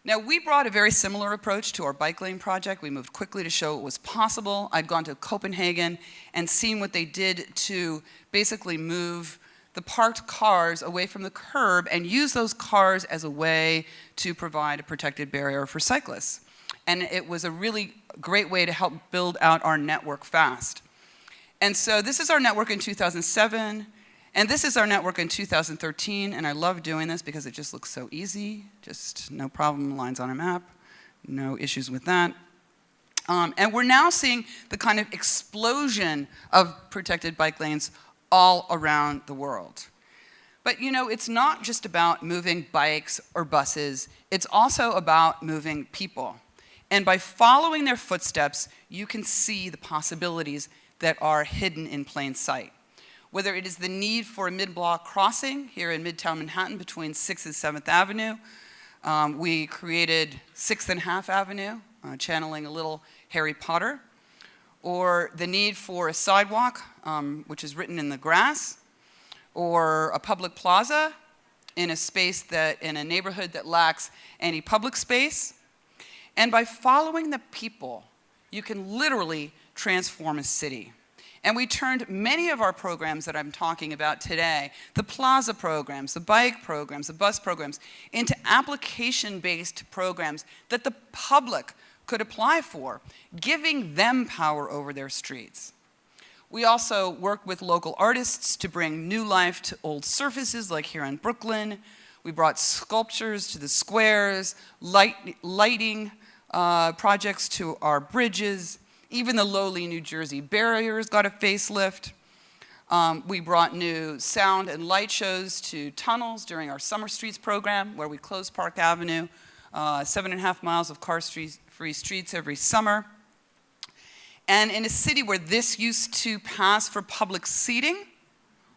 Now, we brought a very similar approach to our bike lane project. We moved quickly to show it was possible. I'd gone to Copenhagen and seen what they did to basically move the parked cars away from the curb and use those cars as a way to provide a protected barrier for cyclists. And it was a really great way to help build out our network fast. And so this is our network in 2007, and this is our network in 2013, and I love doing this because it just looks so easy, just no problem, lines on a map, no issues with that. And we're now seeing the kind of explosion of protected bike lanes all around the world. But you know, it's not just about moving bikes or buses, it's also about moving people. And by following their footsteps, you can see the possibilities that are hidden in plain sight. Whether it is the need for a mid-block crossing here in Midtown Manhattan between 6th and 7th Avenue, we created 6th and Half Avenue, channeling a little Harry Potter, or the need for a sidewalk, which is written in the grass, or a public plaza in a neighborhood that lacks any public space. And by following the people, you can literally transform a city. And we turned many of our programs that I'm talking about today, the plaza programs, the bike programs, the bus programs, into application-based programs that the public could apply for, giving them power over their streets. We also worked with local artists to bring new life to old surfaces, like here in Brooklyn. We brought sculptures to the squares, lighting projects to our bridges. Even the lowly New Jersey barriers got a facelift. We brought new sound and light shows to tunnels during our Summer Streets program, where we closed Park Avenue, 7.5 miles of car-free streets every summer. And in a city where this used to pass for public seating,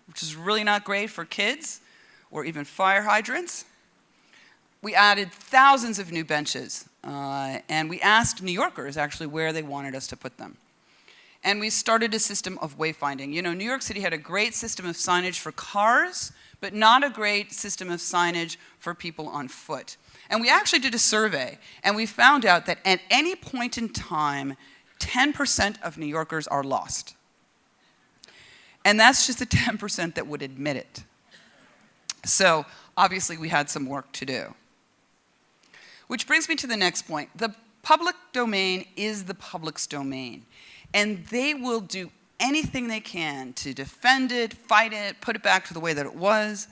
which is really not great for kids or even fire hydrants, we added thousands of new benches. And we asked New Yorkers, actually, where they wanted us to put them. And we started a system of wayfinding. You know, New York City had a great system of signage for cars, but not a great system of signage for people on foot. And we actually did a survey, and we found out that at any point in time, 10% of New Yorkers are lost. And that's just the 10% that would admit it. So obviously we had some work to do. Which brings me to the next point. The public domain is the public's domain, and they will do anything they can to defend it, fight it, put it back to the way that it was.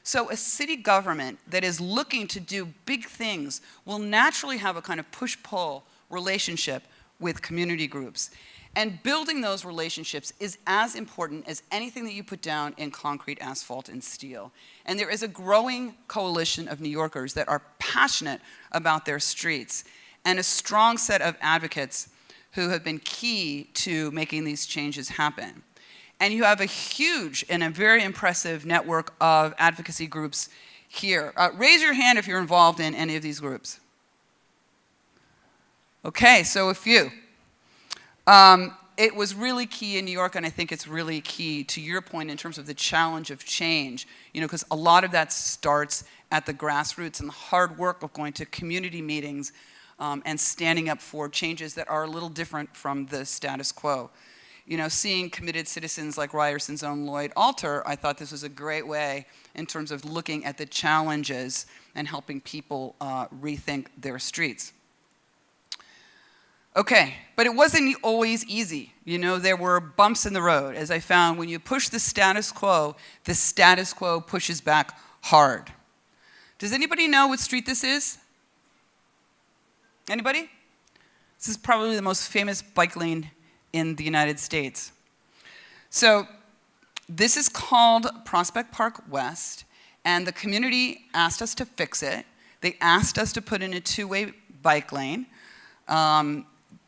So a city government that is looking to do big things will naturally have a kind of push-pull relationship with community groups. And building those relationships is as important as anything that you put down in concrete, asphalt, and steel. And there is a growing coalition of New Yorkers that are passionate about their streets, and a strong set of advocates who have been key to making these changes happen. And you have a huge and a very impressive network of advocacy groups here. Raise your hand if you're involved in any of these groups. Okay, so a few. It was really key in New York, and I think it's really key to your point in terms of the challenge of change, you know, because a lot of that starts at the grassroots and the hard work of going to community meetings and standing up for changes that are a little different from the status quo. You know, seeing committed citizens like Ryerson's own Lloyd Alter, I thought this was a great way in terms of looking at the challenges and helping people rethink their streets. Okay, but it wasn't always easy. You know, there were bumps in the road. As I found, when you push the status quo pushes back hard. Does anybody know what street this is? Anybody? This is probably the most famous bike lane in the United States. So this is called Prospect Park West, and the community asked us to fix it. They asked us to put in a two-way bike lane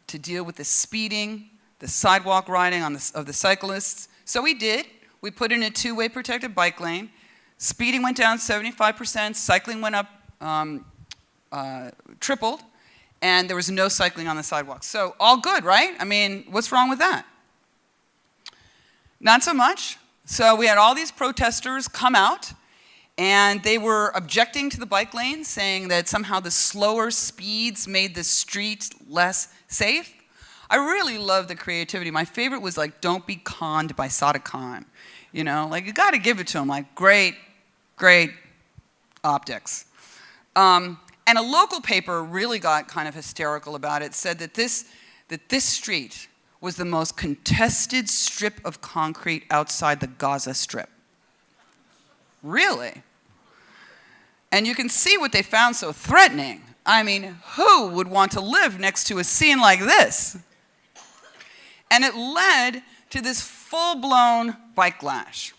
to deal with the speeding, the sidewalk riding of the cyclists. So we did. We put in a two-way protected bike lane. Speeding went down 75%, cycling went up, tripled, and there was no cycling on the sidewalks. So all good, right? I mean, what's wrong with that? Not so much. So we had all these protesters come out, and they were objecting to the bike lane, saying that somehow the slower speeds made the street less safe. I really love the creativity. My favorite was like, "Don't be conned" by Sadik-Khan. You know, like you got to give it to him. Like, great optics. And a local paper really got kind of hysterical about it. Said that this street was the most contested strip of concrete outside the Gaza Strip. Really? And you can see what they found so threatening. I mean, who would want to live next to a scene like this? And it led to this full-blown bike lash.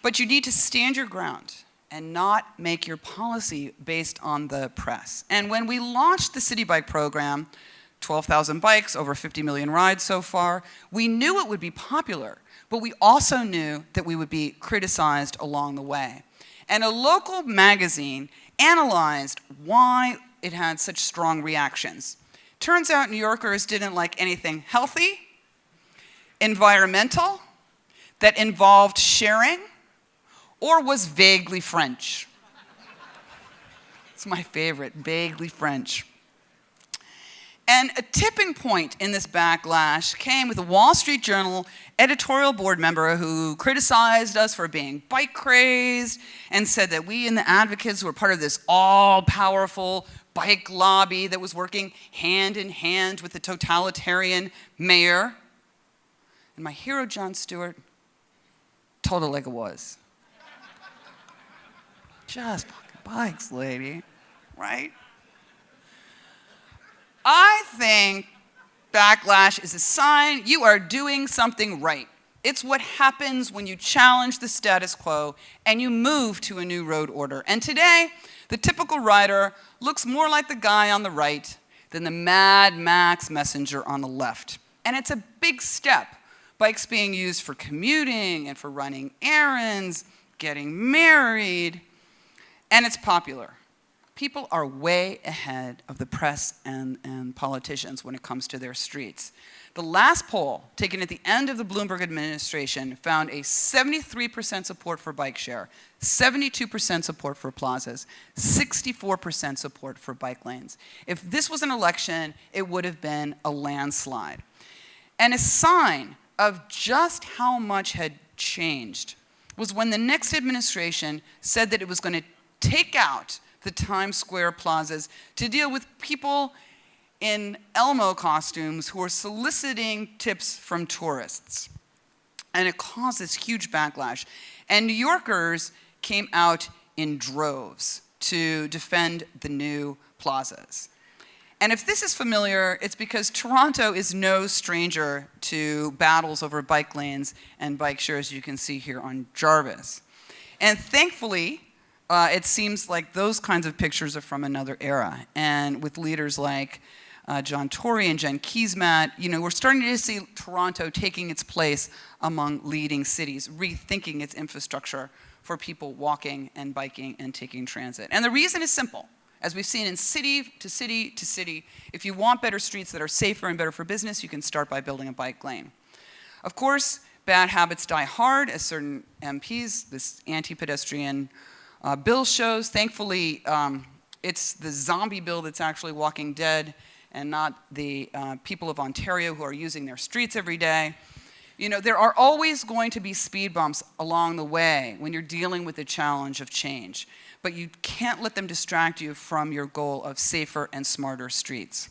But you need to stand your ground and not make your policy based on the press. And when we launched the City Bike program, 12,000 bikes, over 50 million rides so far, we knew it would be popular, but we also knew that we would be criticized along the way. And a local magazine analyzed why it had such strong reactions. Turns out New Yorkers didn't like anything healthy, environmental, that involved sharing, or was vaguely French. It's my favorite, vaguely French. And a tipping point in this backlash came with a Wall Street Journal editorial board member who criticized us for being bike crazed and said that we and the advocates were part of this all-powerful bike lobby that was working hand in hand with the totalitarian mayor. And my hero, Jon Stewart, told it like it was. Just fucking bikes, lady, right? I think backlash is a sign you are doing something right. It's what happens when you challenge the status quo and you move to a new road order. And today, the typical rider looks more like the guy on the right than the Mad Max messenger on the left. And it's a big step. Bikes being used for commuting and for running errands, getting married, and it's popular. People are way ahead of the press and politicians when it comes to their streets. The last poll, taken at the end of the Bloomberg administration, found a 73% support for bike share, 72% support for plazas, 64% support for bike lanes. If this was an election, it would have been a landslide. And a sign of just how much had changed was when the next administration said that it was going to take out the Times Square plazas to deal with people in Elmo costumes who are soliciting tips from tourists. And it caused this huge backlash. And New Yorkers came out in droves to defend the new plazas. And if this is familiar, it's because Toronto is no stranger to battles over bike lanes and bike shares, you can see here on Jarvis. And thankfully, it seems like those kinds of pictures are from another era. And with leaders like John Tory and Jen Keesmaat, we're starting to see Toronto taking its place among leading cities, rethinking its infrastructure for people walking and biking and taking transit. And the reason is simple. As we've seen in city to city to city, if you want better streets that are safer and better for business, you can start by building a bike lane. Of course, bad habits die hard, as certain MPs, this anti-pedestrian bill shows. Thankfully, it's the zombie bill that's actually walking dead and not the people of Ontario who are using their streets every day. There are always going to be speed bumps along the way when you're dealing with the challenge of change, but you can't let them distract you from your goal of safer and smarter streets.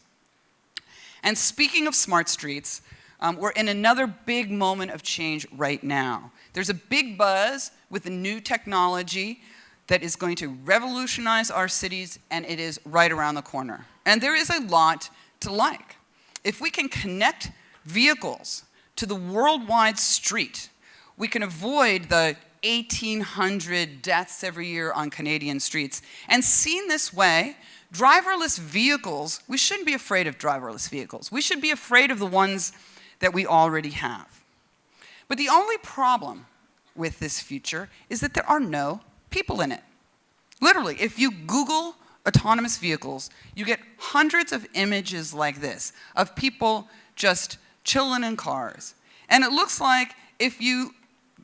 And speaking of smart streets, we're in another big moment of change right now. There's a big buzz with the new technology that is going to revolutionize our cities, and it is right around the corner. And there is a lot to like. If we can connect vehicles to the worldwide street, we can avoid the 1,800 deaths every year on Canadian streets. And seen this way, driverless vehicles, we shouldn't be afraid of driverless vehicles. We should be afraid of the ones that we already have. But the only problem with this future is that there are no people in it. Literally, if you Google autonomous vehicles, you get hundreds of images like this of people just chilling in cars. And it looks like if you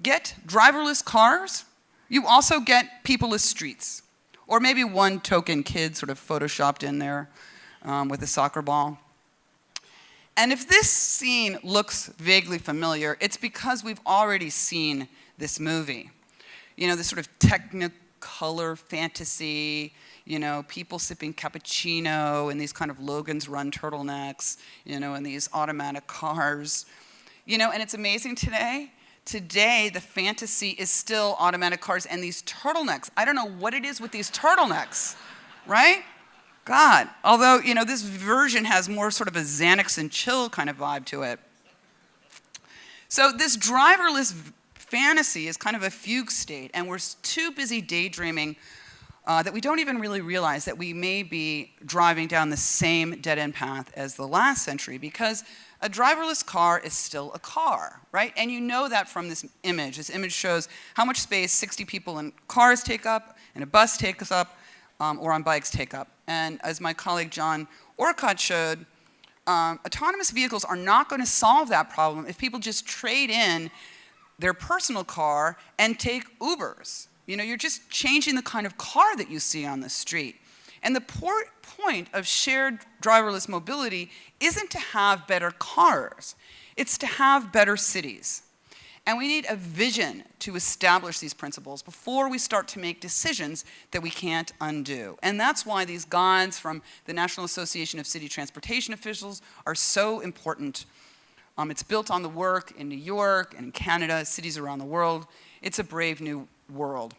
get driverless cars, you also get people-less streets. Or maybe one token kid sort of photoshopped in there with a soccer ball. And if this scene looks vaguely familiar, it's because we've already seen this movie. This sort of technicolor fantasy, people sipping cappuccino in these kind of Logan's Run turtlenecks, in these automatic cars. And it's amazing today. Today, the fantasy is still automatic cars and these turtlenecks. I don't know what it is with these turtlenecks, right? God. Although, this version has more sort of a Xanax and chill kind of vibe to it. So this driverless fantasy is kind of a fugue state, and we're too busy daydreaming that we don't even really realize that we may be driving down the same dead-end path as the last century, because a driverless car is still a car, right? And you know that from this image. This image shows how much space 60 people in cars take up, and a bus takes up, or on bikes take up. And as my colleague John Orcutt showed, autonomous vehicles are not going to solve that problem if people just trade in their personal car and take Ubers. You're just changing the kind of car that you see on the street. And the point of shared driverless mobility isn't to have better cars, it's to have better cities. And we need a vision to establish these principles before we start to make decisions that we can't undo. And that's why these guides from the National Association of City Transportation Officials are so important. It's built on the work in New York and in Canada, cities around the world. It's a brave new world.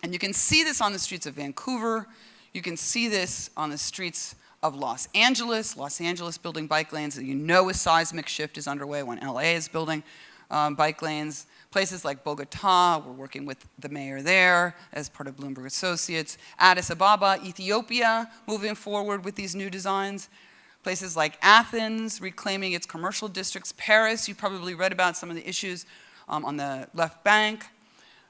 And you can see this on the streets of Vancouver. You can see this on the streets of Los Angeles building bike lanes. You know a seismic shift is underway when LA is building bike lanes. Places like Bogota, we're working with the mayor there as part of Bloomberg Associates. Addis Ababa, Ethiopia, moving forward with these new designs. Places like Athens, reclaiming its commercial districts. Paris, you probably read about some of the issues on the left bank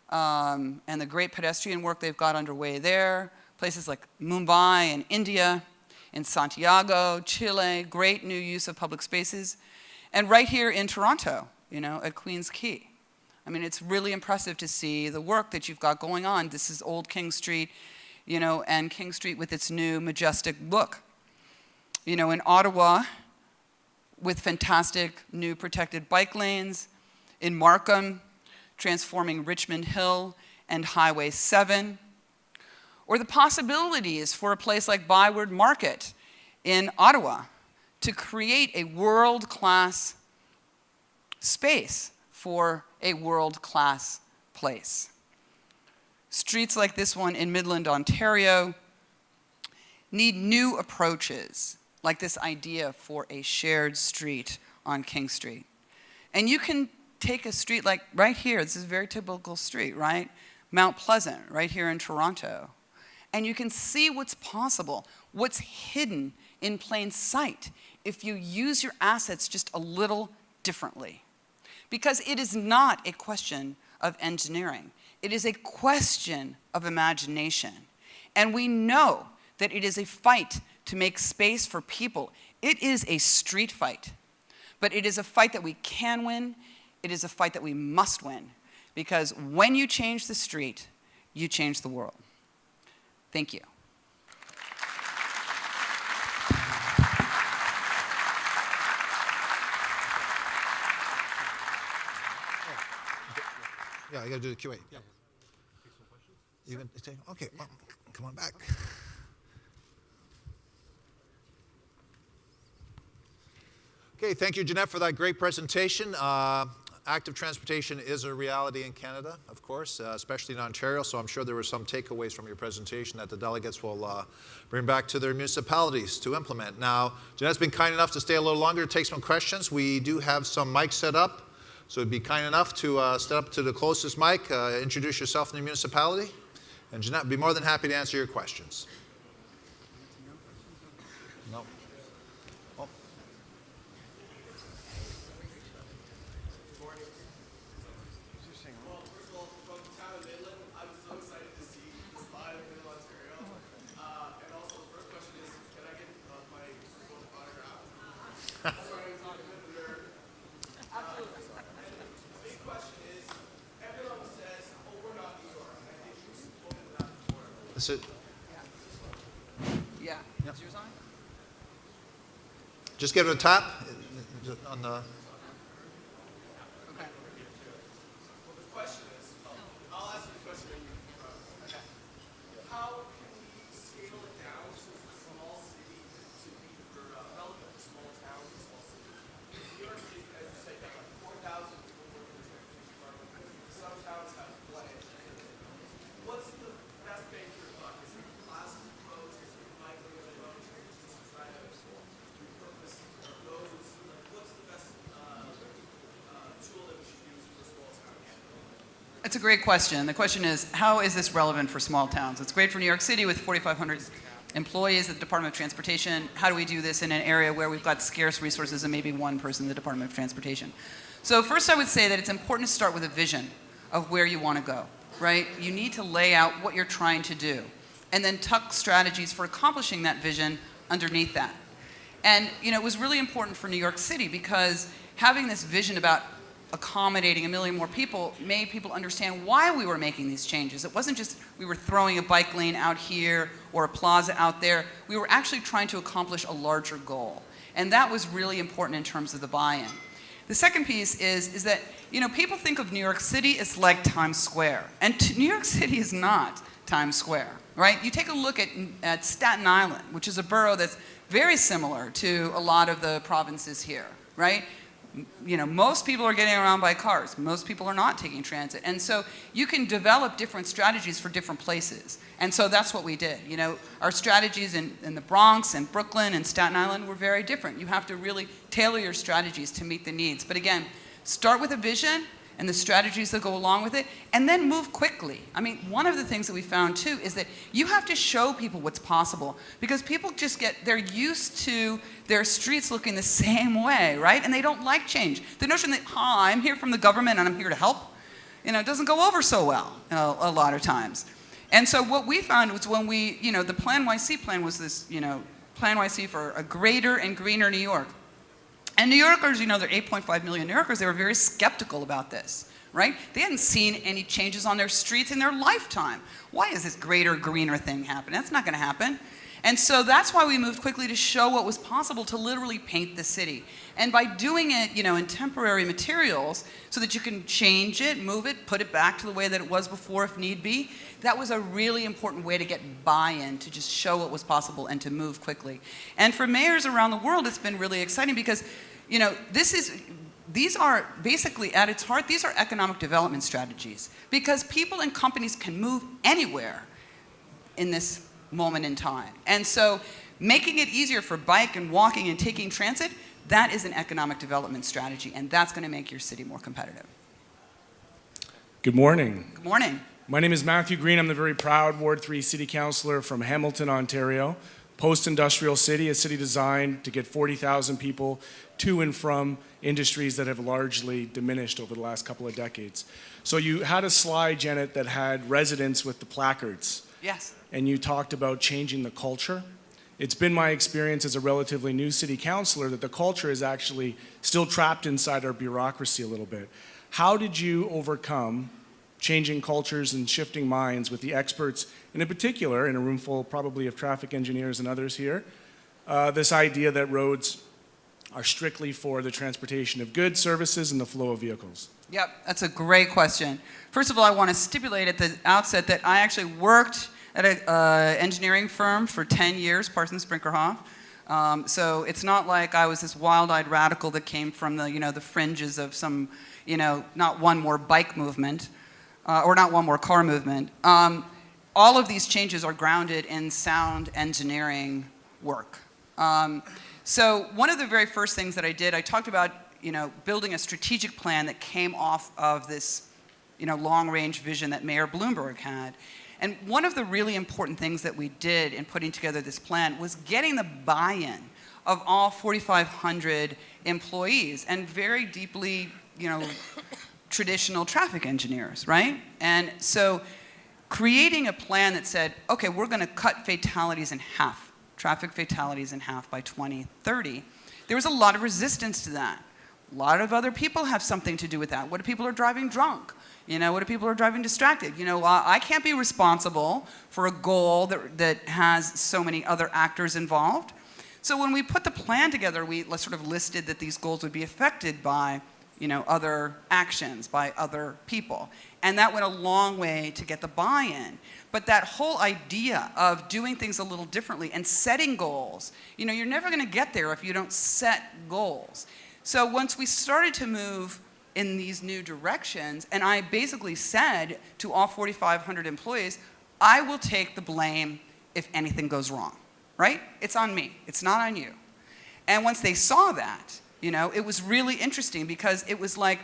and the great pedestrian work they've got underway there. Places like Mumbai in India, in Santiago, Chile, great new use of public spaces. And right here in Toronto, at Queen's Quay. I mean, it's really impressive to see the work that you've got going on. This is Old King Street, and King Street with its new majestic look. In Ottawa, with fantastic new protected bike lanes. In Markham, transforming Richmond Hill and Highway 7. Or the possibilities for a place like Byward Market in Ottawa to create a world-class space for a world-class place. Streets like this one in Midland, Ontario, need new approaches, like this idea for a shared street on King Street. And you can take a street like right here, this is a very typical street, right? Mount Pleasant, right here in Toronto. And you can see what's possible, what's hidden in plain sight if you use your assets just a little differently. Because it is not a question of engineering. It is a question of imagination. And we know that it is a fight to make space for people. It is a street fight. But it is a fight that we can win. It is a fight that we must win. Because when you change the street, you change the world. Thank you. Yeah, I got to do the QA. Yeah. You can say, okay, well, come on back. Okay, thank you, Janette, for that great presentation. Active transportation is a reality in Canada, of course, especially in Ontario, so I'm sure there were some takeaways from your presentation that the delegates will bring back to their municipalities to implement. Now, Janette's been kind enough to stay a little longer to take some questions. We do have some mics set up, so be kind enough to step up to the closest mic, introduce yourself in the municipality, and Janette will be more than happy to answer your questions. No. Oh. That's it. Yeah. Is yours on? Just give it a tap on the. Okay. Well, the question is, I'll ask you the question. Okay. How can we scale it down to a small city to be relevant for small towns and small cities? New York City, as you say, got like 4,000 people working in the transportation department. Some towns have one. What's the best bang for your buck? Is it a classes approach? Is it a micro approach? Is it just to try to repurpose roads? What's the best tool that we should use for small towns? That's a great question. The question is, how is this relevant for small towns? It's great for New York City with 4,500 employees at the Department of Transportation. How do we do this in an area where we've got scarce resources and maybe one person in the Department of Transportation? So first I would say that it's important to start with a vision of where you want to go, right? You need to lay out what you're trying to do and then tuck strategies for accomplishing that vision underneath that. And it was really important for New York City because having this vision about accommodating a million more people made people understand why we were making these changes. It wasn't just we were throwing a bike lane out here or a plaza out there. We were actually trying to accomplish a larger goal. And that was really important in terms of the buy-in. The second piece is that, you know, people think of New York City as like Times Square. And New York City is not Times Square, right? You take a look at Staten Island, which is a borough that's very similar to a lot of the provinces here, right? You know, most people are getting around by cars. Most people are not taking transit. And so you can develop different strategies for different places. And so that's what we did. You know, our strategies in the Bronx and Brooklyn and Staten Island were very different. You have to really tailor your strategies to meet the needs. But again, start with a vision and the strategies that go along with it, and then move quickly. I mean, one of the things that we found too is that you have to show people what's possible, because people just they're used to their streets looking the same way, right? And they don't like change. The notion that, I'm here from the government and I'm here to help, you know, doesn't go over so well, you know, a lot of times. And so what we found was when we, you know, the Plan YC plan was this, you know, Plan YC for a greater and greener New York. And New Yorkers, you know, there are 8.5 million New Yorkers, they were very skeptical about this, right? They hadn't seen any changes on their streets in their lifetime. Why is this greater, greener thing happening? That's not gonna happen. And so that's why we moved quickly to show what was possible to literally paint the city. And by doing it, you know, in temporary materials, so that you can change it, move it, put it back to the way that it was before if need be, that was a really important way to get buy-in, to just show what was possible and to move quickly. And for mayors around the world, it's been really exciting because, you know, these are basically, at its heart, these are economic development strategies, because people and companies can move anywhere in this moment in time. And so making it easier for bike and walking and taking transit, that is an economic development strategy, and that's going to make your city more competitive. Good morning. Good morning. My name is Matthew Green. I'm the very proud Ward 3 City Councillor from Hamilton, Ontario. Post-industrial city, a city designed to get 40,000 people to and from industries that have largely diminished over the last couple of decades. So you had a slide, Janette, that had residents with the placards. Yes. And you talked about changing the culture. It's been my experience as a relatively new city councillor that the culture is actually still trapped inside our bureaucracy a little bit. How did you overcome changing cultures and shifting minds with the experts, and in particular, in a room full probably of traffic engineers and others here, this idea that roads are strictly for the transportation of goods, services, and the flow of vehicles? Yep, that's a great question. First of all, I want to stipulate at the outset that I actually worked at an engineering firm for 10 years, Parsons Brinckerhoff. So it's not like I was this wild-eyed radical that came from the, you know, the fringes of some, you know, not one more bike movement, or not one more car movement. All of these changes are grounded in sound engineering work. So one of the very first things that I did, I talked about, you know, building a strategic plan that came off of this, you know, long-range vision that Mayor Bloomberg had. And one of the really important things that we did in putting together this plan was getting the buy-in of all 4,500 employees and very deeply, you know, traditional traffic engineers, right? And so creating a plan that said, okay, we're gonna cut fatalities in half, traffic fatalities in half by 2030, there was a lot of resistance to that. A lot of other people have something to do with that. What if people are driving drunk? You know, what if people are driving distracted? You know, I can't be responsible for a goal that has so many other actors involved. So when we put the plan together, we sort of listed that these goals would be affected by, you know, other actions, by other people. And that went a long way to get the buy-in. But that whole idea of doing things a little differently and setting goals, you know, you're never gonna get there if you don't set goals. So once we started to move in these new directions, and I basically said to all 4,500 employees, I will take the blame if anything goes wrong, right? It's on me, it's not on you. And once they saw that, you know, it was really interesting because it was like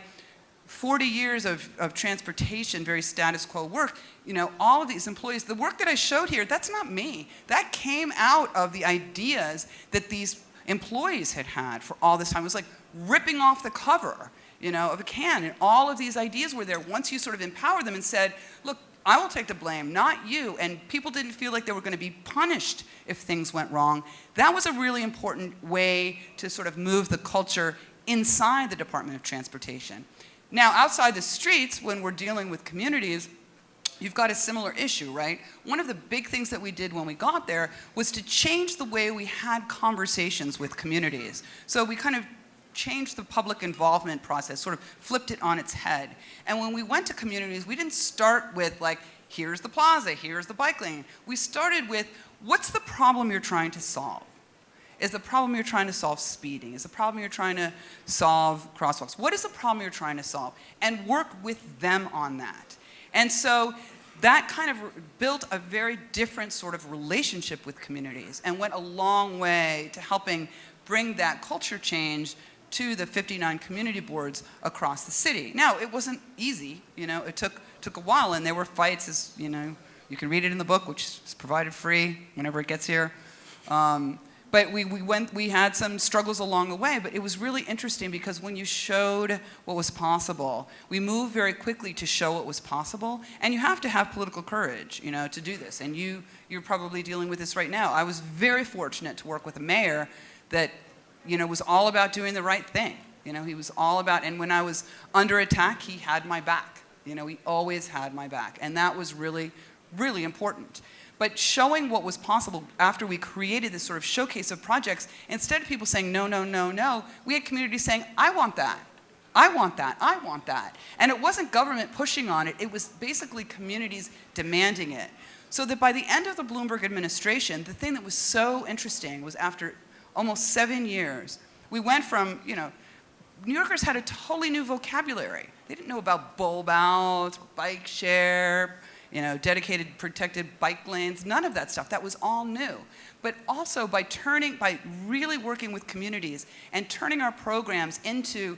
40 years of transportation, very status quo work. You know, all of these employees, the work that I showed here, that's not me. That came out of the ideas that these employees had had for all this time. It was like ripping off the cover, you know, of a can, and all of these ideas were there once you sort of empowered them and said, look, I will take the blame, not you, and people didn't feel like they were going to be punished if things went wrong. That was a really important way to sort of move the culture inside the Department of Transportation. Now, outside the streets, when we're dealing with communities, you've got a similar issue, right? One of the big things that we did when we got there was to change the way we had conversations with communities. So we kind of changed the public involvement process, sort of flipped it on its head. And when we went to communities, we didn't start with like, here's the plaza, here's the bike lane. We started with, what's the problem you're trying to solve? Is the problem you're trying to solve speeding? Is the problem you're trying to solve crosswalks? What is the problem you're trying to solve? And work with them on that. And so that kind of built a very different sort of relationship with communities and went a long way to helping bring that culture change to the 59 community boards across the city. Now, it wasn't easy, it took a while, and there were fights, as you can read it in the book, which is provided free whenever it gets here. But we had some struggles along the way, but it was really interesting because when you showed what was possible, we moved very quickly to show what was possible, and you have to have political courage, to do this. And you're probably dealing with this right now. I was very fortunate to work with a mayor that, was all about doing the right thing. He was all about, and when I was under attack, he had my back. He always had my back, and that was really, really important. But showing what was possible after we created this sort of showcase of projects, instead of people saying, no, no, no, no, we had communities saying, I want that. I want that. I want that. And it wasn't government pushing on it. It was basically communities demanding it. So that by the end of the Bloomberg administration, the thing that was so interesting was after almost 7 years, we went from, New Yorkers had a totally new vocabulary. They didn't know about bulb outs, bike share, dedicated protected bike lanes, none of that stuff. That was all new. But also by really working with communities and turning our programs into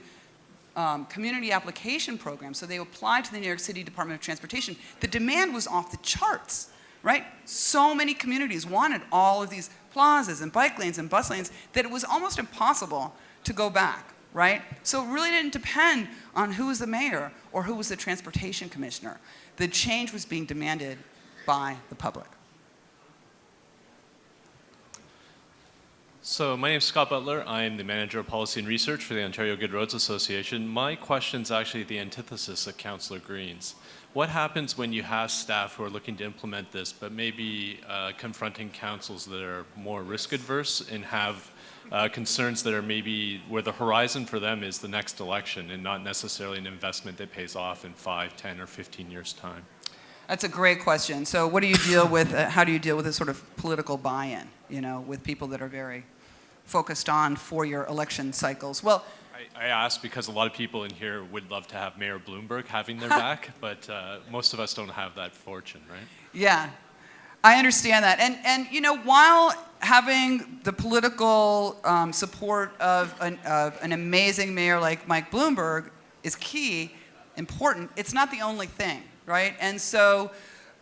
community application programs, so they applied to the New York City Department of Transportation, the demand was off the charts, right? So many communities wanted all of these plazas and bike lanes and bus lanes that it was almost impossible to go back, right? So it really didn't depend on who was the mayor or who was the transportation commissioner. The change was being demanded by the public. So my name is Scott Butler. I'm the Manager of Policy and Research for the Ontario Good Roads Association. My question is actually the antithesis of Councillor Green's. What happens when you have staff who are looking to implement this, but maybe confronting councils that are more risk adverse and have concerns that are maybe where the horizon for them is the next election and not necessarily an investment that pays off in 5, 10, or 15 years' time? That's a great question. So what do you deal with, how do you deal with this sort of political buy-in, with people that are very focused on four-year election cycles? Well, I ask because a lot of people in here would love to have Mayor Bloomberg having their back, but most of us don't have that fortune, right? Yeah, I understand that. And while having the political support of an amazing mayor like Mike Bloomberg is key, important, it's not the only thing, right? And so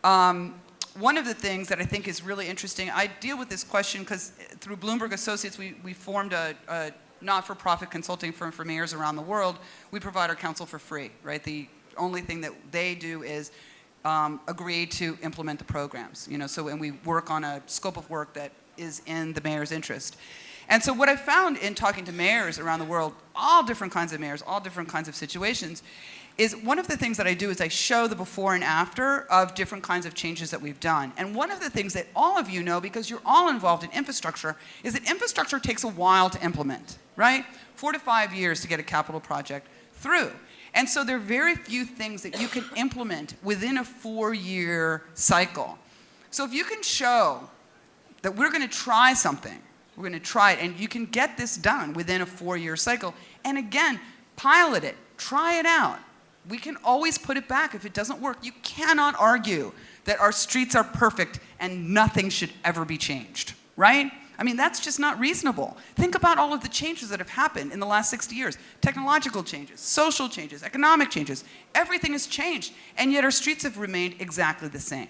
one of the things that I think is really interesting, I deal with this question because through Bloomberg Associates, we formed a not-for-profit consulting firm for mayors around the world. We provide our counsel for free, right? The only thing that they do is agree to implement the programs, and we work on a scope of work that is in the mayor's interest. And so what I found in talking to mayors around the world, all different kinds of mayors, all different kinds of situations, is one of the things that I do is I show the before and after of different kinds of changes that we've done. And one of the things that all of you know, because you're all involved in infrastructure, is that infrastructure takes a while to implement, right? 4 to 5 years to get a capital project through. And so there are very few things that you can implement within a 4-year cycle. So if you can show that we're going to try something, we're going to try it, and you can get this done within a 4-year cycle, and again, pilot it, try it out. We can always put it back if it doesn't work. You cannot argue that our streets are perfect and nothing should ever be changed, right? I mean, that's just not reasonable. Think about all of the changes that have happened in the last 60 years. Technological changes, social changes, economic changes. Everything has changed, and yet our streets have remained exactly the same.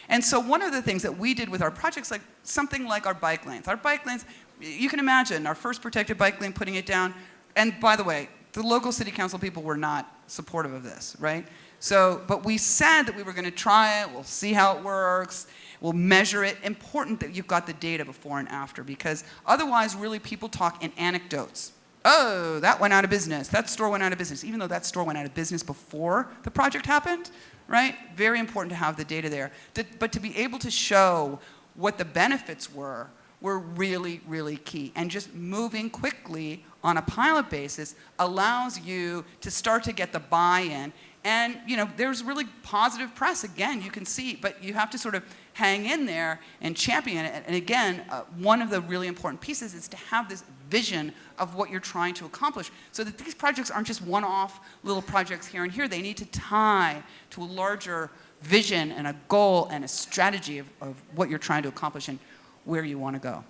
And so one of the things that we did with our projects, like something like our bike lanes. Our bike lanes, you can imagine our first protected bike lane, putting it down. And by the way, the local city council people were not supportive of this, right? So, but we said that we were going to try it, we'll see how it works, we'll measure it. Important that you've got the data before and after, because otherwise really people talk in anecdotes, oh, that went out of business. That store went out of business, even though that store went out of business before the project happened, right? Very important to have the data there. But to be able to show what the benefits were really, really key. And just moving quickly on a pilot basis allows you to start to get the buy-in. And there's really positive press, again, you can see, but you have to sort of hang in there and champion it. And again, one of the really important pieces is to have this vision of what you're trying to accomplish so that these projects aren't just one-off little projects here and here. They need to tie to a larger vision and a goal and a strategy of what you're trying to accomplish and where you want to go.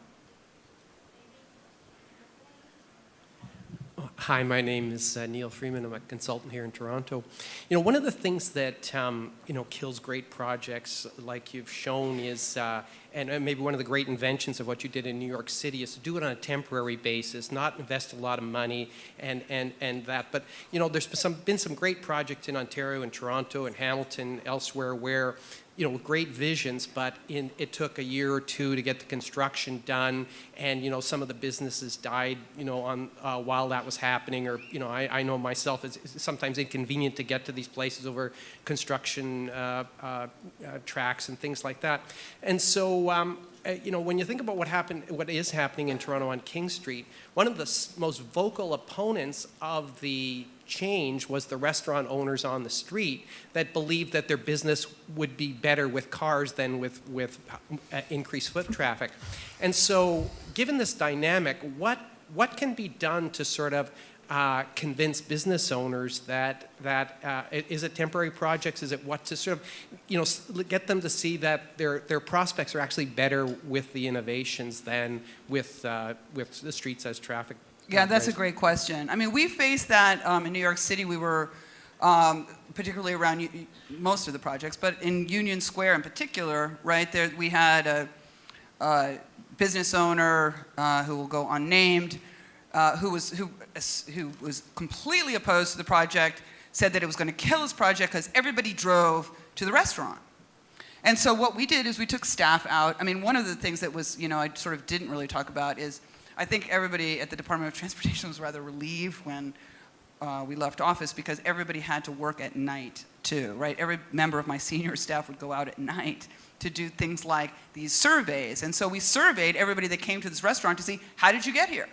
Hi, my name is Neil Freeman. I'm a consultant here in Toronto. One of the things that kills great projects, like you've shown, is and maybe one of the great inventions of what you did in New York City is to do it on a temporary basis, not invest a lot of money and that. But there's been some great projects in Ontario and Toronto and Hamilton, elsewhere, where great visions, but it took a year or two to get the construction done, and some of the businesses died, while that was happening, or I know myself it's sometimes inconvenient to get to these places over construction tracks and things like that, and so when you think about what is happening in Toronto on King Street, one of the most vocal opponents of the change was the restaurant owners on the street that believed that their business would be better with cars than with increased foot traffic. And so given this dynamic, what can be done to sort of convince business owners that is it temporary projects? Is it what to sort of get them to see that their prospects are actually better with the innovations than with the streets as traffic? Yeah, that's a great question. I mean, we faced that in New York City. We were particularly around most of the projects, but in Union Square in particular, right there, we had a business owner who will go unnamed, who was completely opposed to the project, said that it was going to kill his project because everybody drove to the restaurant. And so what we did is we took staff out. I mean, one of the things that was, I sort of didn't really talk about is I think everybody at the Department of Transportation was rather relieved when we left office because everybody had to work at night too, right? Every member of my senior staff would go out at night to do things like these surveys. And so we surveyed everybody that came to this restaurant to see, how did you get here?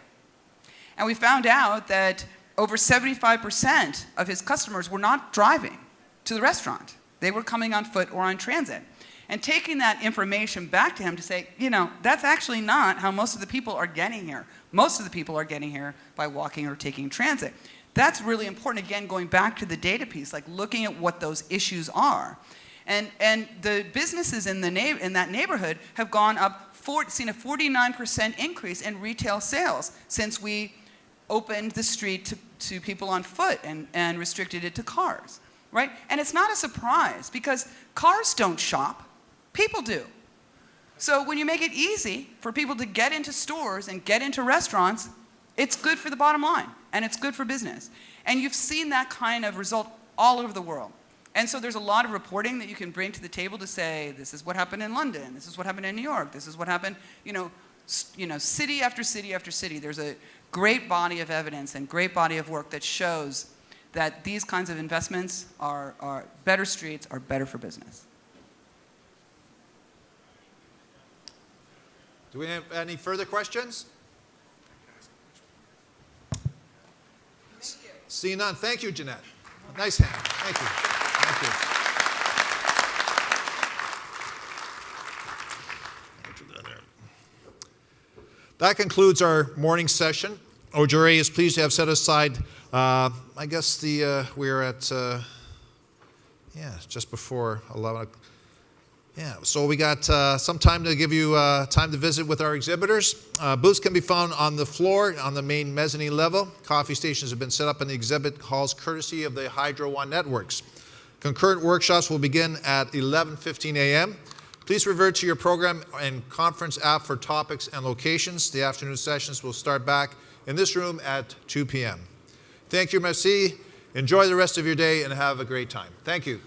And we found out that over 75% of his customers were not driving to the restaurant. They were coming on foot or on transit. And taking that information back to him to say, that's actually not how most of the people are getting here. Most of the people are getting here by walking or taking transit. That's really important, again, going back to the data piece, like looking at what those issues are. And the businesses in that neighborhood have gone up, seen a 49% increase in retail sales since we opened the street to people on foot and restricted it to cars, right? And it's not a surprise because cars don't shop. People do. So when you make it easy for people to get into stores and get into restaurants, it's good for the bottom line, and it's good for business. And you've seen that kind of result all over the world. And so there's a lot of reporting that you can bring to the table to say, this is what happened in London, this is what happened in New York, this is what happened, city after city after city. There's a great body of evidence and great body of work that shows that these kinds of investments are better streets, are better for business. Do we have any further questions? See none. Thank you, Janette. Nice hand. Thank you. Thank you. That concludes our morning session. OGRA is pleased to have set aside, I guess we're at, just before 11 o'clock. Yeah, so we got some time to give you time to visit with our exhibitors. Booths can be found on the floor on the main mezzanine level. Coffee stations have been set up in the exhibit halls courtesy of the Hydro One Networks. Concurrent workshops will begin at 11:15 a.m. Please revert to your program and conference app for topics and locations. The afternoon sessions will start back in this room at 2 p.m. Thank you, merci. Enjoy the rest of your day and have a great time. Thank you.